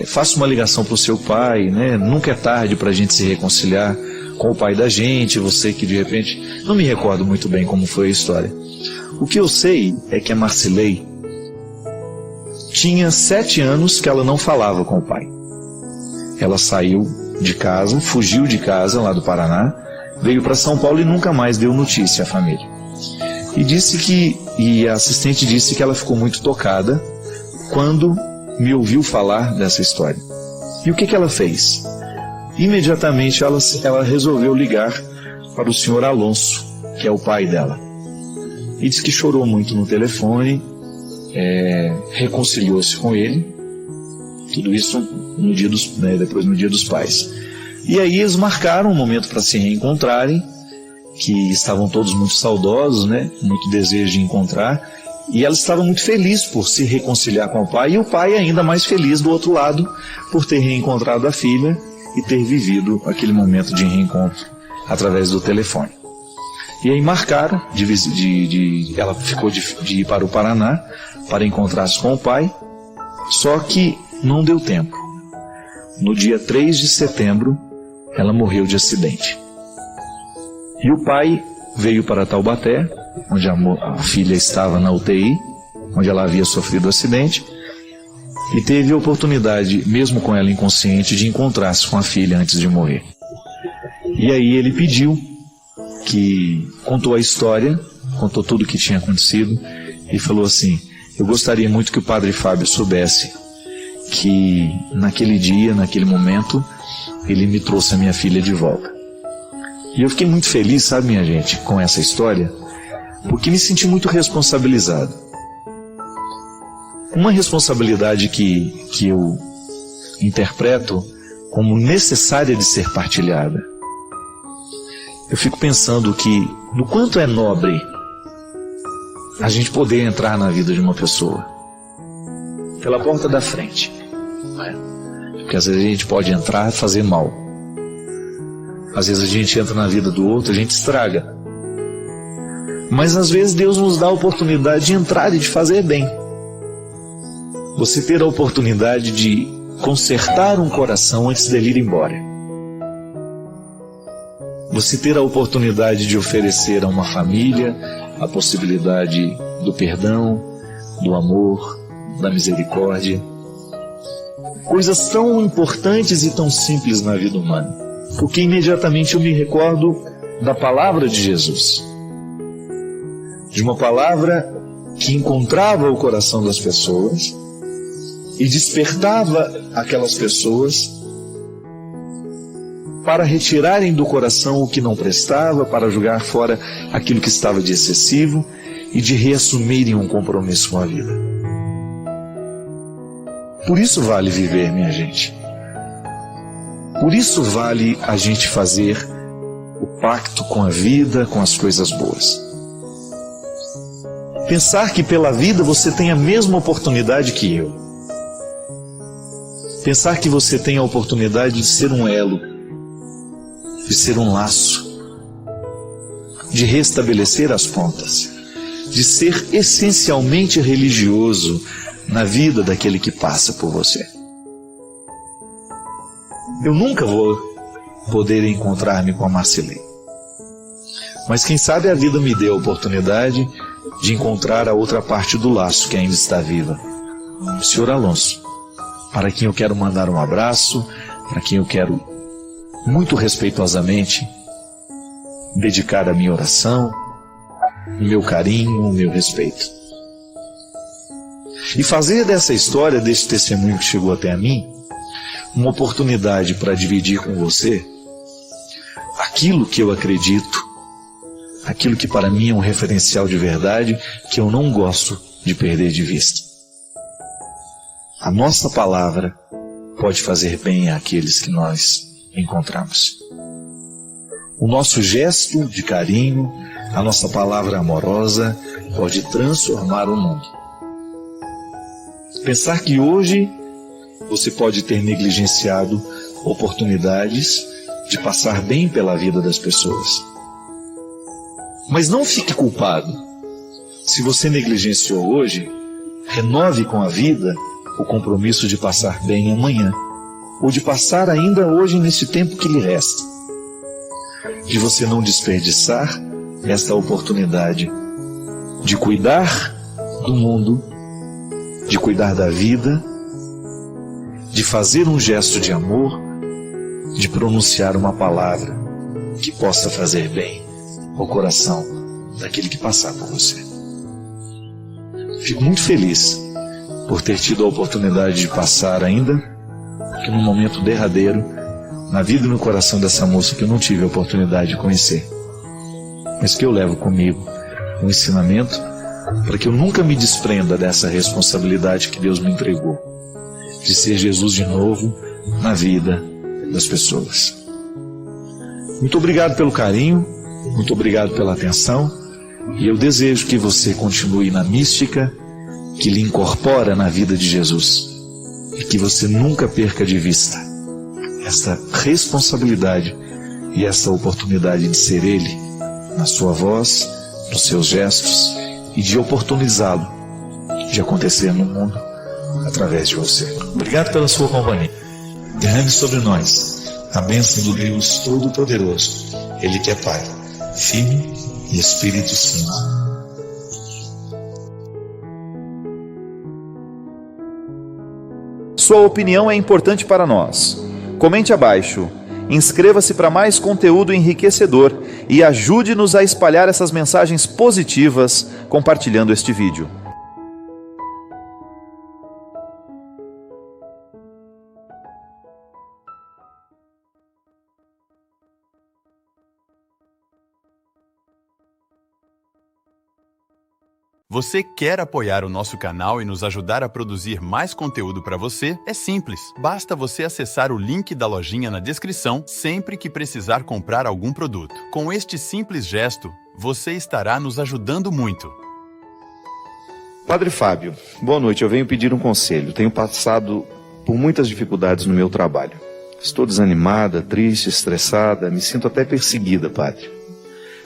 faça uma ligação para o seu pai, né? Nunca é tarde para a gente se reconciliar com o pai da gente, você que de repente, não me recordo muito bem como foi a história. O que eu sei é que a Marcilei tinha 7 anos que ela não falava com o pai. Ela saiu de casa, fugiu de casa lá do Paraná, veio para São Paulo e nunca mais deu notícia à família. E a assistente disse que ela ficou muito tocada quando me ouviu falar dessa história. E o que ela fez? Imediatamente ela resolveu ligar para o senhor Alonso, que é o pai dela. E disse que chorou muito no telefone, reconciliou-se com ele, tudo isso no dia depois no Dia dos Pais. E aí eles marcaram um momento para se reencontrarem, que estavam todos muito saudosos, né? Muito desejo de encontrar, e ela estava muito feliz por se reconciliar com o pai, e o pai ainda mais feliz do outro lado por ter reencontrado a filha e ter vivido aquele momento de reencontro através do telefone. E aí marcaram, ela ficou de ir para o Paraná para encontrar-se com o pai, só que não deu tempo. No dia 3 de setembro, ela morreu de acidente. E o pai veio para Taubaté, onde a filha estava na UTI, onde ela havia sofrido o acidente, e teve a oportunidade, mesmo com ela inconsciente, de encontrar-se com a filha antes de morrer. E aí ele pediu, contou a história, contou tudo o que tinha acontecido, e falou assim: eu gostaria muito que o padre Fábio soubesse que naquele dia, naquele momento, ele me trouxe a minha filha de volta. E eu fiquei muito feliz, sabe, minha gente, com essa história, porque me senti muito responsabilizado. Uma responsabilidade que eu interpreto como necessária de ser partilhada. Eu fico pensando que, no quanto é nobre a gente poder entrar na vida de uma pessoa pela porta da frente, não é? Porque às vezes a gente pode entrar e fazer mal. Às vezes a gente entra na vida do outro, a gente estraga. Mas às vezes Deus nos dá a oportunidade de entrar e de fazer bem. Você ter a oportunidade de consertar um coração antes dele ir embora. Você ter a oportunidade de oferecer a uma família a possibilidade do perdão, do amor, da misericórdia. Coisas tão importantes e tão simples na vida humana. Porque imediatamente eu me recordo da palavra de Jesus. De uma palavra que encontrava o coração das pessoas e despertava aquelas pessoas para retirarem do coração o que não prestava, para jogar fora aquilo que estava de excessivo e de reassumirem um compromisso com a vida. Por isso vale viver, minha gente. Por isso vale a gente fazer o pacto com a vida, com as coisas boas. Pensar que pela vida você tem a mesma oportunidade que eu. Pensar que você tem a oportunidade de ser um elo, de ser um laço, de restabelecer as pontas, de ser essencialmente religioso na vida daquele que passa por você. Eu nunca vou poder encontrar-me com a Marcilei. Mas quem sabe a vida me deu a oportunidade de encontrar a outra parte do laço que ainda está viva. O Sr. Alonso, para quem eu quero mandar um abraço, para quem eu quero muito respeitosamente dedicar a minha oração, o meu carinho, o meu respeito. E fazer dessa história, desse testemunho que chegou até a mim, uma oportunidade para dividir com você aquilo que eu acredito, aquilo que para mim é um referencial de verdade, que eu não gosto de perder de vista. A nossa palavra pode fazer bem àqueles que nós encontramos. O nosso gesto de carinho, a nossa palavra amorosa pode transformar o mundo. Pensar que hoje você pode ter negligenciado oportunidades de passar bem pela vida das pessoas. Mas não fique culpado. Se você negligenciou hoje, renove com a vida o compromisso de passar bem amanhã, ou de passar ainda hoje nesse tempo que lhe resta. De você não desperdiçar esta oportunidade de cuidar do mundo, de cuidar da vida, de fazer um gesto de amor, de pronunciar uma palavra que possa fazer bem ao coração daquele que passar por você. Fico muito feliz por ter tido a oportunidade de passar ainda, que no momento derradeiro, na vida e no coração dessa moça que eu não tive a oportunidade de conhecer, mas que eu levo comigo um ensinamento para que eu nunca me desprenda dessa responsabilidade que Deus me entregou, de ser Jesus de novo na vida das pessoas. Muito obrigado pelo carinho, muito obrigado pela atenção, e eu desejo que você continue na mística que lhe incorpora na vida de Jesus, e que você nunca perca de vista essa responsabilidade e essa oportunidade de ser Ele na sua voz, nos seus gestos, e de oportunizá-lo de acontecer no mundo através de você. Obrigado pela sua companhia. Derrame sobre nós a bênção do Deus Todo-Poderoso, Ele que é Pai, Filho e Espírito Santo. Sua opinião é importante para nós. Comente abaixo. Inscreva-se para mais conteúdo enriquecedor e ajude-nos a espalhar essas mensagens positivas compartilhando este vídeo. Você quer apoiar o nosso canal e nos ajudar a produzir mais conteúdo para você? É simples, basta você acessar o link da lojinha na descrição sempre que precisar comprar algum produto. Com este simples gesto, você estará nos ajudando muito. Padre Fábio, boa noite. Eu venho pedir um conselho. Tenho passado por muitas dificuldades no meu trabalho. Estou desanimada, triste, estressada, me sinto até perseguida, padre.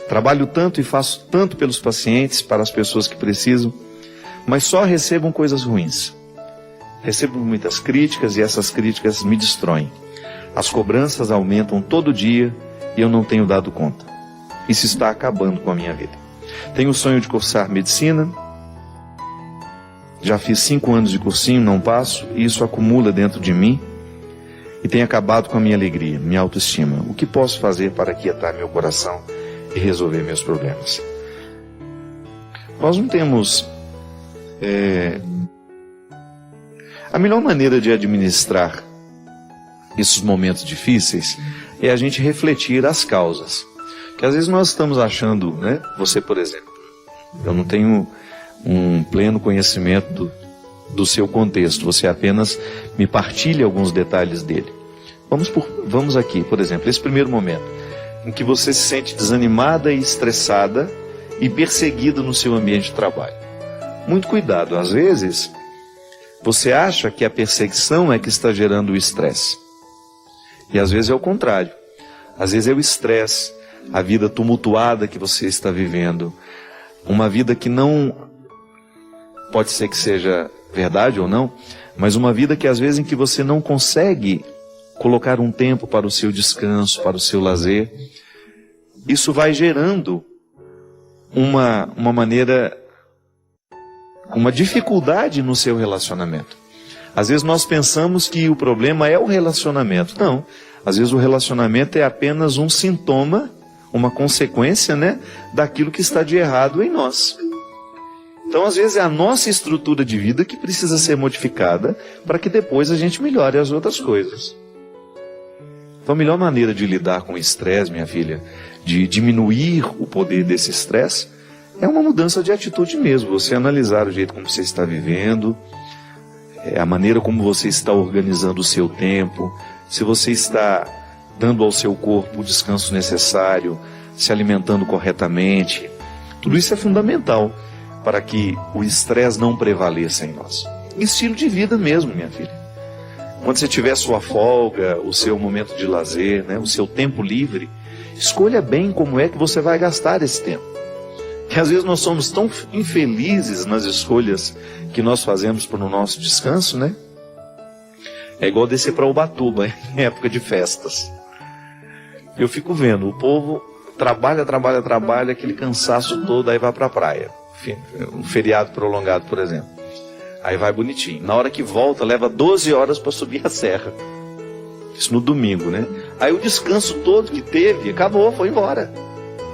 Trabalho tanto e faço tanto pelos pacientes, para as pessoas que precisam, mas só recebo coisas ruins. Recebo muitas críticas e essas críticas me destroem. As cobranças aumentam todo dia e eu não tenho dado conta. Isso está acabando com a minha vida. Tenho o sonho de cursar medicina. Já fiz 5 anos de cursinho, não passo, e isso acumula dentro de mim e tem acabado com a minha alegria, minha autoestima. O que posso fazer para aquietar meu coração e resolver meus problemas? Nós não temos a melhor maneira de administrar esses momentos difíceis é a gente refletir as causas. Porque às vezes nós estamos achando, né? Você, por exemplo, eu não tenho um pleno conhecimento do seu contexto, você apenas me partilha alguns detalhes dele. Vamos aqui, por exemplo, esse primeiro momento em que você se sente desanimada e estressada e perseguida no seu ambiente de trabalho. Muito cuidado, às vezes você acha que a perseguição é que está gerando o estresse. E às vezes é o contrário. Às vezes é o estresse, a vida tumultuada que você está vivendo, uma vida que não, pode ser que seja verdade ou não, mas uma vida que às vezes em que você não consegue colocar um tempo para o seu descanso, para o seu lazer. Isso vai gerando uma dificuldade no seu relacionamento. Às vezes nós pensamos que o problema é o relacionamento. Não, às vezes o relacionamento é apenas um sintoma, uma consequência, né, daquilo que está de errado em nós. Então, às vezes é a nossa estrutura de vida que precisa ser modificada para que depois a gente melhore as outras coisas. Então, a melhor maneira de lidar com o estresse, minha filha, de diminuir o poder desse estresse, é uma mudança de atitude mesmo. Você analisar o jeito como você está vivendo, a maneira como você está organizando o seu tempo, se você está dando ao seu corpo o descanso necessário, se alimentando corretamente. Tudo isso é fundamental para que o estresse não prevaleça em nós. Estilo de vida mesmo, minha filha. Quando você tiver sua folga, o seu momento de lazer, né, o seu tempo livre, escolha bem como é que você vai gastar esse tempo. Que às vezes nós somos tão infelizes nas escolhas que nós fazemos para o nosso descanso, né? É igual descer para Ubatuba em época de festas. Eu fico vendo, o povo trabalha, aquele cansaço todo, aí vai para a praia. Um feriado prolongado, por exemplo. Aí vai bonitinho. Na hora que volta, leva 12 horas para subir a serra. Isso no domingo, né? Aí o descanso todo que teve, acabou, foi embora.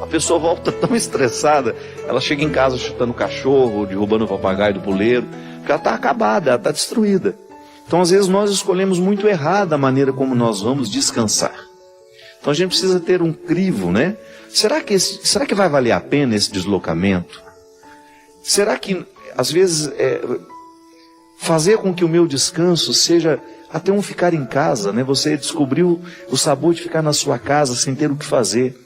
A pessoa volta tão estressada, ela chega em casa chutando o cachorro, derrubando o papagaio do puleiro, porque ela está acabada, ela está destruída. Então, às vezes, nós escolhemos muito errado a maneira como nós vamos descansar. Então, a gente precisa ter um crivo, né? Será que vai valer a pena esse deslocamento? Será que, às vezes, fazer com que o meu descanso seja até um ficar em casa, né? Você descobriu o sabor de ficar na sua casa sem ter o que fazer.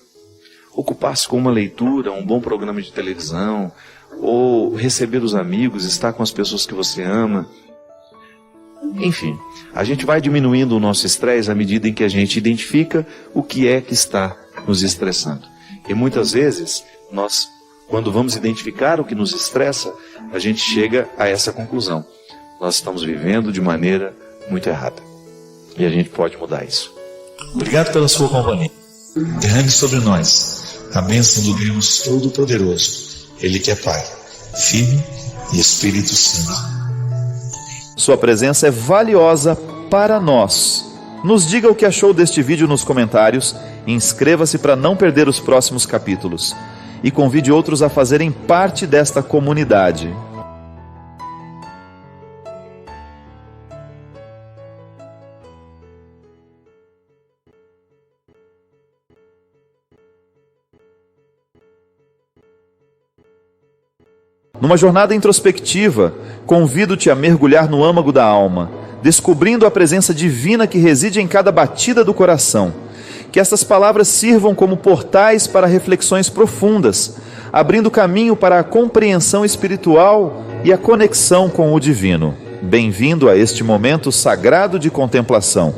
Ocupar-se com uma leitura, um bom programa de televisão, ou receber os amigos, estar com as pessoas que você ama. Enfim, a gente vai diminuindo o nosso estresse à medida em que a gente identifica o que é que está nos estressando. E muitas vezes, nós, quando vamos identificar o que nos estressa, a gente chega a essa conclusão. Nós estamos vivendo de maneira muito errada. E a gente pode mudar isso. Obrigado pela sua companhia. Derrame sobre nós a bênção do Deus Todo-Poderoso, Ele que é Pai, Filho e Espírito Santo. Sua presença é valiosa para nós. Nos diga o que achou deste vídeo nos comentários, inscreva-se para não perder os próximos capítulos e convide outros a fazerem parte desta comunidade. Numa jornada introspectiva, convido-te a mergulhar no âmago da alma, descobrindo a presença divina que reside em cada batida do coração. Que estas palavras sirvam como portais para reflexões profundas, abrindo caminho para a compreensão espiritual e a conexão com o divino. Bem-vindo a este momento sagrado de contemplação.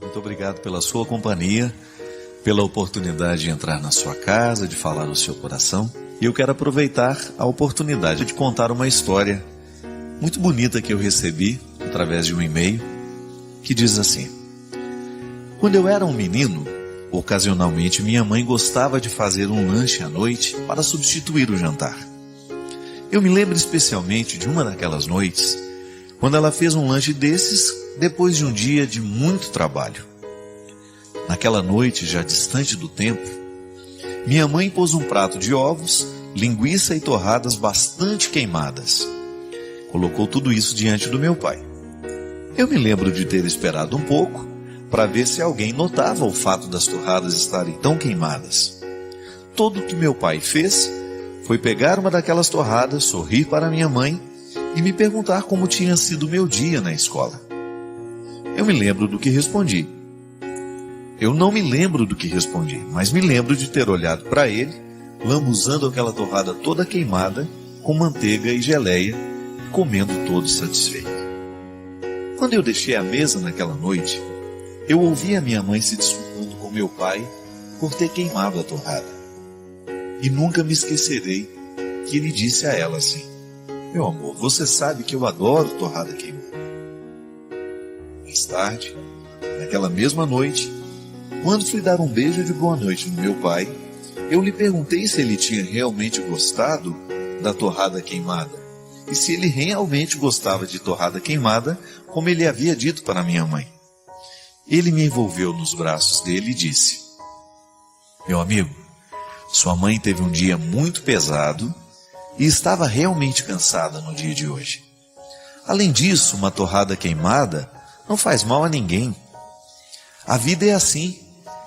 Muito obrigado pela sua companhia, pela oportunidade de entrar na sua casa, de falar no seu coração. E eu quero aproveitar a oportunidade de contar uma história muito bonita que eu recebi através de um e-mail, que diz assim: quando eu era um menino, ocasionalmente minha mãe gostava de fazer um lanche à noite para substituir o jantar. Eu me lembro especialmente de uma daquelas noites, quando ela fez um lanche desses depois de um dia de muito trabalho. Naquela noite, já distante do tempo, minha mãe pôs um prato de ovos, linguiça e torradas bastante queimadas. Colocou tudo isso diante do meu pai. Eu me lembro de ter esperado um pouco para ver se alguém notava o fato das torradas estarem tão queimadas. Tudo o que meu pai fez foi pegar uma daquelas torradas, sorrir para minha mãe e me perguntar como tinha sido meu dia na escola. Eu me lembro do que respondi. Eu não me lembro do que respondi, mas me lembro de ter olhado para ele, lambuzando aquela torrada toda queimada, com manteiga e geleia, comendo todo satisfeito. Quando eu deixei a mesa naquela noite, eu ouvi a minha mãe se desculpando com meu pai por ter queimado a torrada. E nunca me esquecerei que ele disse a ela assim: meu amor, você sabe que eu adoro torrada queimada. Mais tarde, naquela mesma noite, quando fui dar um beijo de boa noite no meu pai, eu lhe perguntei se ele tinha realmente gostado da torrada queimada e se ele realmente gostava de torrada queimada, como ele havia dito para minha mãe. Ele me envolveu nos braços dele e disse: meu amigo, sua mãe teve um dia muito pesado e estava realmente cansada no dia de hoje. Além disso, uma torrada queimada não faz mal a ninguém. A vida é assim,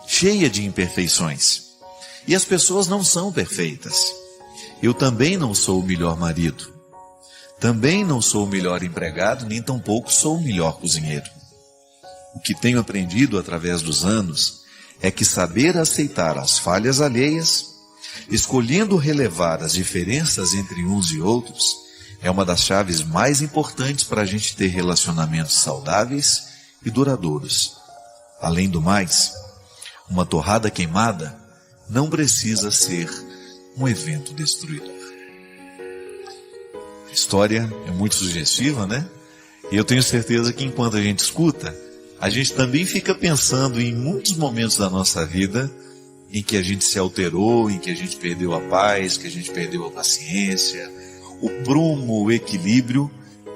cheia de imperfeições. E as pessoas não são perfeitas. Eu também não sou o melhor marido. Também não sou o melhor empregado, nem tampouco sou o melhor cozinheiro. O que tenho aprendido através dos anos é que saber aceitar as falhas alheias, escolhendo relevar as diferenças entre uns e outros, é uma das chaves mais importantes para a gente ter relacionamentos saudáveis e duradouros. Além do mais, uma torrada queimada não precisa ser um evento destruidor. A história é muito sugestiva, né? E eu tenho certeza que enquanto a gente escuta, a gente também fica pensando em muitos momentos da nossa vida em que a gente se alterou, em que a gente perdeu a paz, que a gente perdeu a paciência, o prumo, o equilíbrio,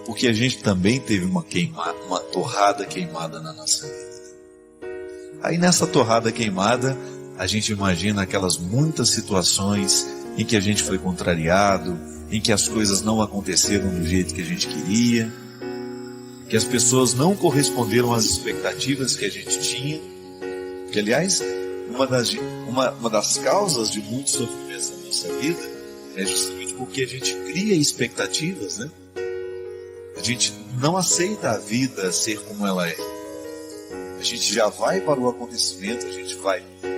porque a gente também teve uma torrada queimada na nossa vida. Aí nessa torrada queimada, a gente imagina aquelas muitas situações em que a gente foi contrariado, em que as coisas não aconteceram do jeito que a gente queria. que as pessoas não corresponderam às expectativas que a gente tinha, que aliás, uma das causas de muitos sofrimentos na nossa vida é justamente porque a gente cria expectativas, né? A gente não aceita a vida ser como ela é. A gente já vai para o acontecimento, a gente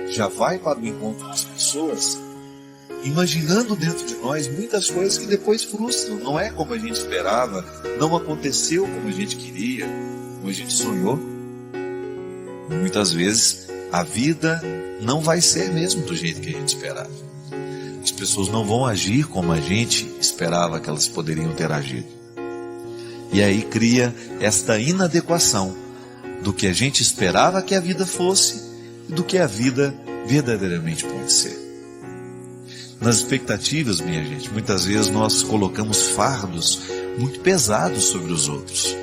já vai para o encontro com as pessoas, imaginando dentro de nós muitas coisas que depois frustram. Não é como a gente esperava, não aconteceu como a gente queria, como a gente sonhou. E muitas vezes a vida não vai ser mesmo do jeito que a gente esperava. As pessoas não vão agir como a gente esperava que elas poderiam ter agido. E aí cria esta inadequação do que a gente esperava que a vida fosse e do que a vida verdadeiramente pode ser. Nas expectativas, minha gente, muitas vezes nós colocamos fardos muito pesados sobre os outros.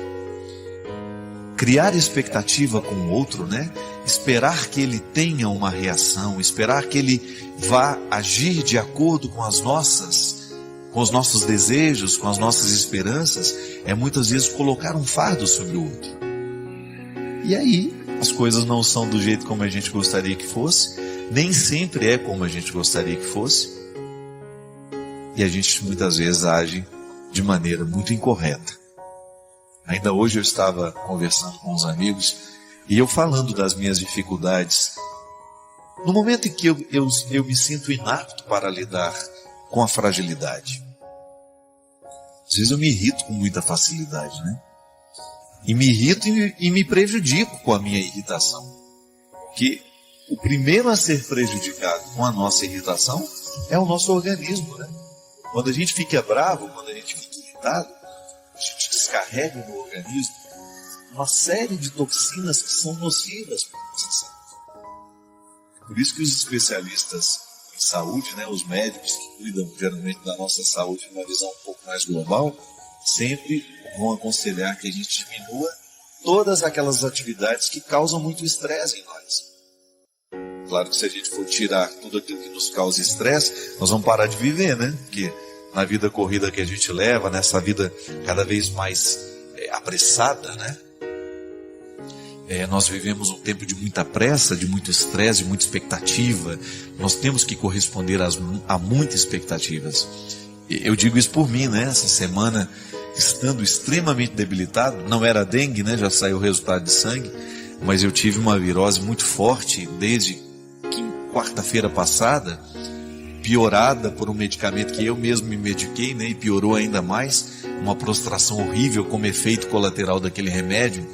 Criar expectativa com o outro, né? Esperar que ele tenha uma reação, esperar que ele vá agir de acordo com os nossos desejos, com as nossas esperanças, é muitas vezes colocar um fardo sobre o outro. E aí, as coisas não são do jeito como a gente gostaria que fosse, nem sempre é como a gente gostaria que fosse, e a gente muitas vezes age de maneira muito incorreta. Ainda hoje eu estava conversando com uns amigos, e eu falando das minhas dificuldades, no momento em que eu me sinto inapto para lidar com a fragilidade. Às vezes eu me irrito com muita facilidade, né? E me irrito e me prejudico com a minha irritação. Porque o primeiro a ser prejudicado com a nossa irritação é o nosso organismo, né? Quando a gente fica bravo, quando a gente fica irritado, a gente descarrega no organismo uma série de toxinas que são nocivas para a nossa saúde. Por isso que os especialistas em saúde, né, os médicos que cuidam geralmente da nossa saúde numa visão um pouco mais global, sempre vão aconselhar que a gente diminua todas aquelas atividades que causam muito estresse em nós. Claro que se a gente for tirar tudo aquilo que nos causa estresse, nós vamos parar de viver, né? Porque na vida corrida que a gente leva, nessa vida cada vez mais apressada, né? Nós vivemos um tempo de muita pressa, de muito estresse, de muita expectativa. Nós temos que corresponder a muitas expectativas. Eu digo isso por mim, né? Essa semana, estando extremamente debilitado, não era dengue, né? Já saiu o resultado de sangue, mas eu tive uma virose muito forte desde quarta-feira passada, piorada por um medicamento que eu mesmo me mediquei, né? E piorou ainda mais, uma prostração horrível como efeito colateral daquele remédio,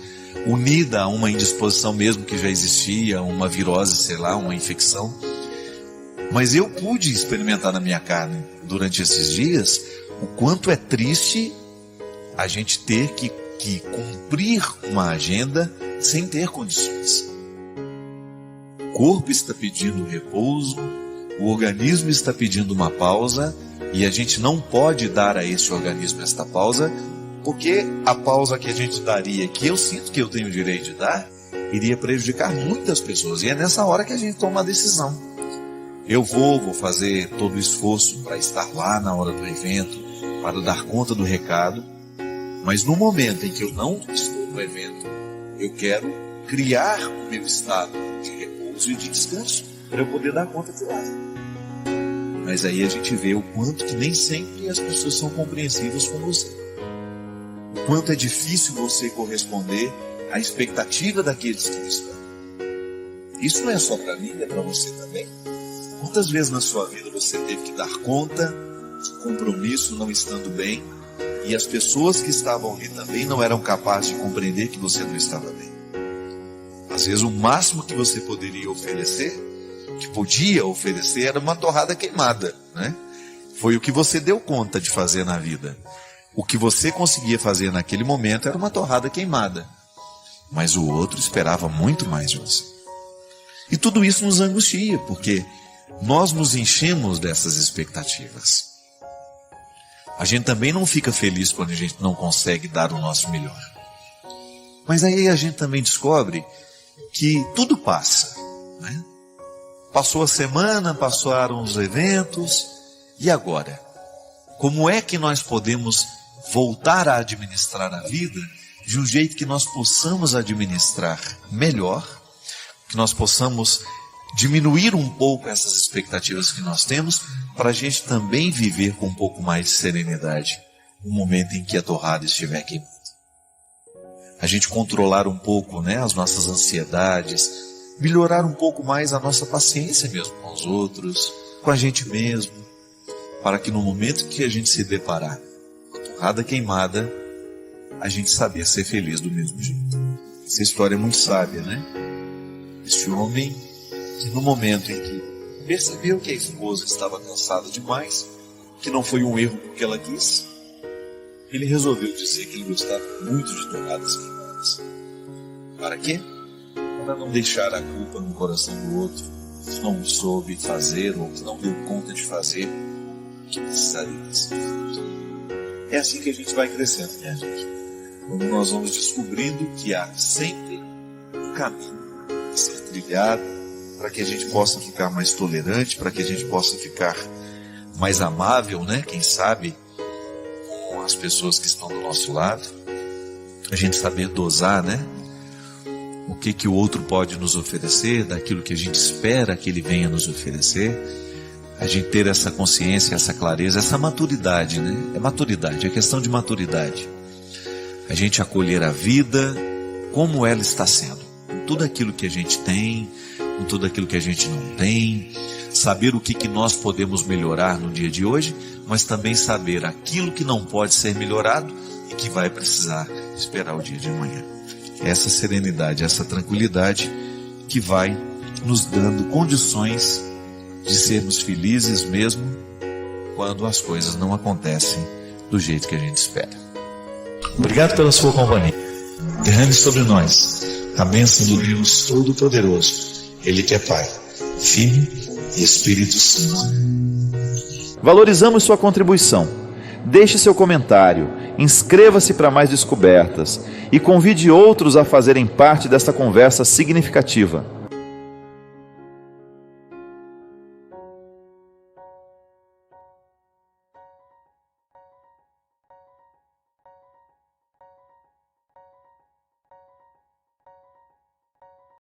unida a uma indisposição mesmo que já existia, uma virose, sei lá, uma infecção. Mas eu pude experimentar na minha carne, durante esses dias, o quanto é triste a gente ter que cumprir uma agenda sem ter condições. O corpo está pedindo repouso, o organismo está pedindo uma pausa, e a gente não pode dar a esse organismo esta pausa, porque a pausa que a gente daria, que eu sinto que eu tenho o direito de dar, iria prejudicar muitas pessoas. E é nessa hora que a gente toma a decisão. Eu vou fazer todo o esforço para estar lá na hora do evento, para dar conta do recado, mas no momento em que eu não estou no evento, eu quero criar o meu estado de repouso e de descanso, para eu poder dar conta de lá. Mas aí a gente vê o quanto que nem sempre as pessoas são compreensivas com você. O quanto é difícil você corresponder à expectativa daqueles que estão. Isso não é só para mim, é para você também. Quantas vezes na sua vida você teve que dar conta de compromisso não estando bem, e as pessoas que estavam ali também não eram capazes de compreender que você não estava bem? Às vezes o máximo que você podia oferecer, era uma torrada queimada, né? Foi o que você deu conta de fazer na vida. O que você conseguia fazer naquele momento era uma torrada queimada. Mas o outro esperava muito mais de você. E tudo isso nos angustia, porque nós nos enchemos dessas expectativas. A gente também não fica feliz quando a gente não consegue dar o nosso melhor. Mas aí a gente também descobre que tudo passa, né? Passou a semana, passaram os eventos, e agora? Como é que nós podemos voltar a administrar a vida de um jeito que nós possamos administrar melhor, que nós possamos diminuir um pouco essas expectativas que nós temos, para a gente também viver com um pouco mais de serenidade no momento em que a torrada estiver queimando. A gente controlar um pouco, as nossas ansiedades, melhorar um pouco mais a nossa paciência mesmo com os outros, com a gente mesmo, para que no momento que a gente se deparar com a torrada queimada, a gente saber ser feliz do mesmo jeito. Essa história é muito sábia, né? Este homem, que no momento em que percebeu que a esposa estava cansada demais, que não foi um erro porque ela quis, ele resolveu dizer que ele gostava muito de torradas queimadas. Para quê? Para não deixar a culpa no coração do outro, que não soube fazer ou que não deu conta de fazer o que precisaria ter sido feito. É assim que a gente vai crescendo, minha gente. Quando nós vamos descobrindo que há sempre um caminho a ser trilhado para que a gente possa ficar mais tolerante, para que a gente possa ficar mais amável, quem sabe, com as pessoas que estão do nosso lado. A gente saber dosar, o que o outro pode nos oferecer, daquilo que a gente espera que ele venha nos oferecer. A gente ter essa consciência, essa clareza, essa maturidade, É maturidade, é questão de maturidade. A gente acolher a vida como ela está sendo, com tudo aquilo que a gente tem, com tudo aquilo que a gente não tem, saber o que nós podemos melhorar no dia de hoje, mas também saber aquilo que não pode ser melhorado e que vai precisar esperar o dia de amanhã. Essa serenidade, essa tranquilidade que vai nos dando condições de sermos felizes mesmo quando as coisas não acontecem do jeito que a gente espera. Obrigado pela sua companhia. Derrame sobre nós a bênção do Deus Todo-Poderoso, Ele que é Pai, Filho e Espírito Santo. Valorizamos sua contribuição. Deixe seu comentário, inscreva-se para mais descobertas e convide outros a fazerem parte desta conversa significativa.